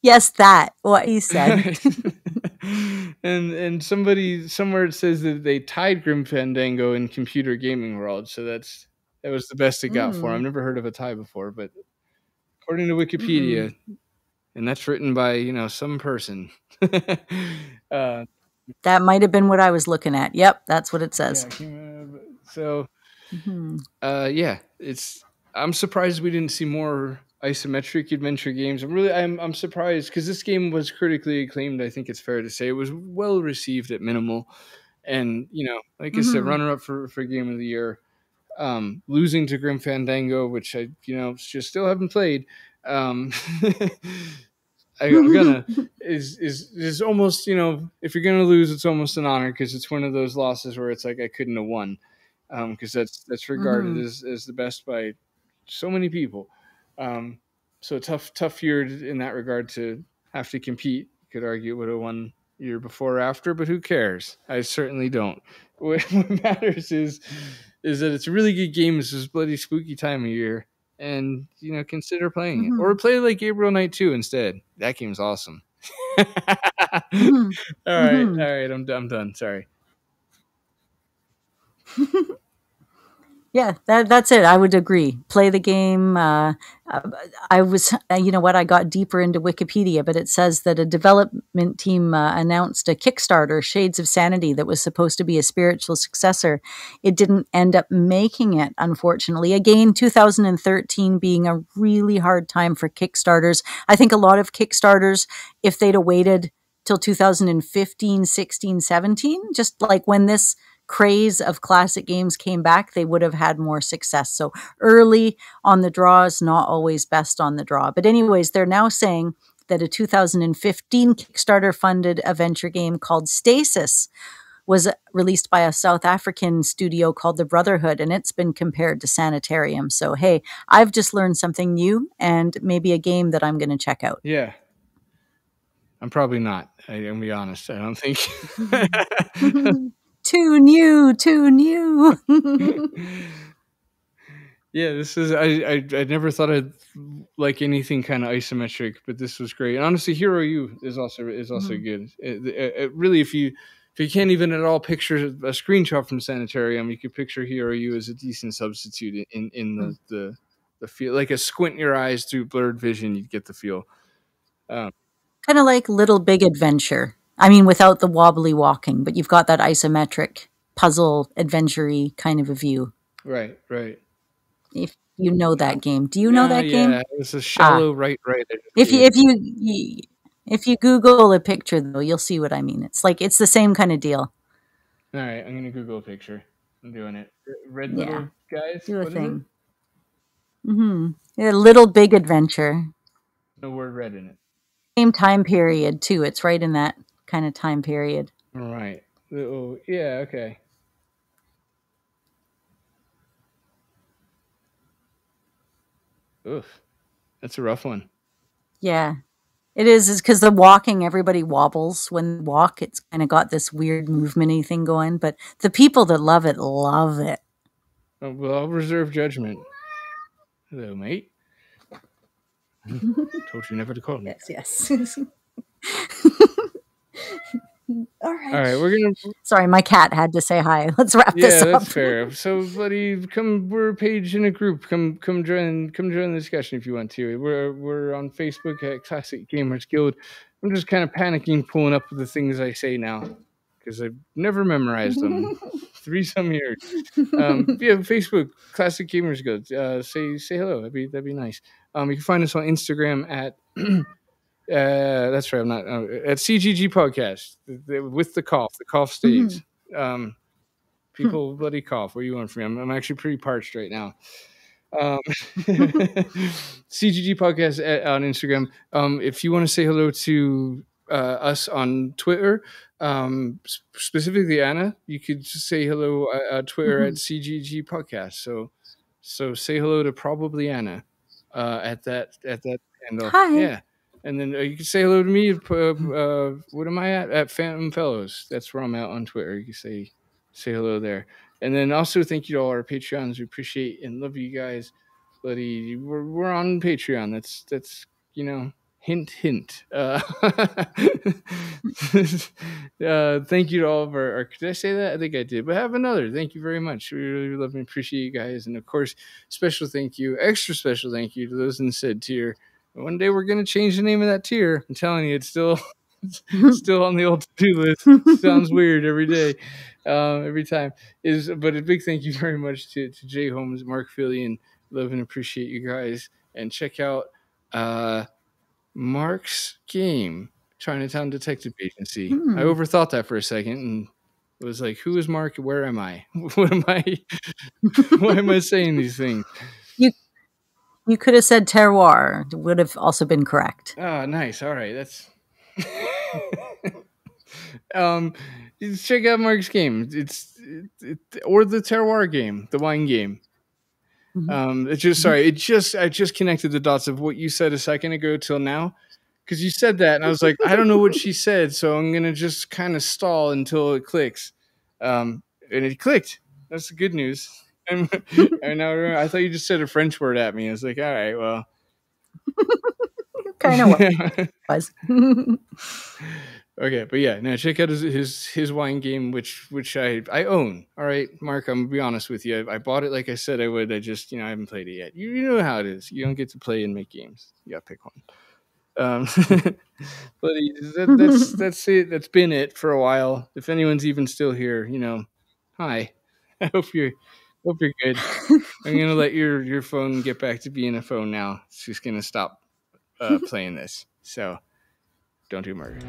Yes, what he said. and somebody somewhere it says that they tied Grim Fandango in Computer Gaming World, so that was the best it got for. I've never heard of a tie before, but according to Wikipedia, and that's written by some person. That might have been what I was looking at. Yep, that's what it says. So, yeah, I'm surprised we didn't see more isometric adventure games. I'm surprised because this game was critically acclaimed. I think it's fair to say it was well received at minimal, and like I said, runner up for Game of the Year. Losing to Grim Fandango, which I just still haven't played. I'm gonna is almost if you're gonna lose, it's almost an honor because it's one of those losses where it's like I couldn't have won, because that's regarded as the best by so many people. So tough year in that regard to have to compete. You could argue it would have won year before or after, but who cares? I certainly don't. What matters is that it's a really good game. It's this bloody spooky time of year. And consider playing it, or play like Gabriel Knight 2 instead. That game's awesome. All right. I'm done. Sorry. Yeah, that's it. I would agree. Play the game. I was, I got deeper into Wikipedia, but it says that a development team announced a Kickstarter, Shades of Sanity, that was supposed to be a spiritual successor. It didn't end up making it, unfortunately. Again, 2013 being a really hard time for Kickstarters. I think a lot of Kickstarters, if they'd have waited till 2015, 16, 17, just like when this craze of classic games came back, they would have had more success. So early on the draw is not always best on the draw. But anyways, they're now saying that a 2015 Kickstarter funded adventure game called Stasis was released by a South African studio called The Brotherhood, and it's been compared to Sanitarium. So, hey, I've just learned something new and maybe a game that I'm going to check out. Yeah. I'm probably not. I'm going to be honest. I don't think. Too new. Yeah, this is. I never thought I'd like anything kind of isometric, but this was great. And honestly, Hero U is also good. It really, if you can't even at all picture a screenshot from Sanitarium, you could picture Hero U as a decent substitute in the feel. Like a squint your eyes through blurred vision, you'd get the feel. Kind of like Little Big Adventure. I mean, without the wobbly walking, but you've got that isometric puzzle adventure-y kind of a view. Right. If you know that game. Do you know that game? Yeah, it's a shallow right. If you Google a picture, though, you'll see what I mean. It's the same kind of deal. All right, I'm going to Google a picture. I'm doing it. Red little guys? Do a what thing. Yeah, Little Big Adventure. No word red in it. Same time period, too. It's right in that kind of time period. All right. Oh, yeah, okay. Oof. That's a rough one. Yeah. It is because the walking, everybody wobbles when they walk. It's kind of got this weird movement-y thing going, but the people that love it, love it. Oh, well, I'll reserve judgment. Hello, mate. Told you never to call me. Yes. All All right, we're gonna. Sorry, my cat had to say hi. Let's wrap this Yeah, up. that's fair. So, buddy, we're a page in a group. Come join the discussion if you want to. We're on Facebook at Classic Gamers Guild. I'm just kind of panicking, pulling up the things I say now because I've never memorized them. 3 some years. Yeah, Facebook Classic Gamers Guild. Say hello. That'd be nice. You can find us on Instagram at. That's right. I'm not at CGG Podcast with the cough. The cough stays. People bloody cough. Where you want from me? I'm actually pretty parched right now. CGG Podcast on Instagram. If you want to say hello to us on Twitter, specifically Anna, you could just say hello at Twitter at CGG Podcast. So say hello to probably Anna at that handle. Hi. Yeah. And then you can say hello to me. What am I at? At Phantom Fellows. That's where I'm at on Twitter. You can say hello there. And then also thank you to all our Patreons. We appreciate and love you guys. Buddy, we're on Patreon. That's hint. Thank you to all of our. Did I say that? I think I did. But have another. Thank you very much. We really love and appreciate you guys. And of course, extra special thank you to those in the said tier. One day we're gonna change the name of that tier. I'm telling you, it's still on the old to-do list. Sounds weird every day, every time. But a big thank you very much to Jay Holmes, Mark Fillion. Love and appreciate you guys. And check out Mark's game, Chinatown Detective Agency. I overthought that for a second and was like, who is Mark? Where am I? What am I? Why am I saying these things? You could have said terroir. It would have also been correct. Oh, nice. All right. That's check out Mark's game. Or the terroir game, the wine game. I just connected the dots of what you said a second ago till now. Because you said that and I was like, I don't know what she said, so I'm gonna just kind of stall until it clicks. And it clicked. That's the good news. And now I thought you just said a French word at me. I was like, all right, well. Kind of was. Okay, but yeah, now check out his wine game, which I own. All right, Mark, I'm gonna be honest with you. I bought it like I said I would. I just I haven't played it yet. You know how it is. You don't get to play and make games. You gotta pick one. But that's it. That's been it for a while. If anyone's even still here, hi. I hope you're good. I'm gonna let your phone get back to being a phone now. It's just gonna stop playing this. So don't do murder.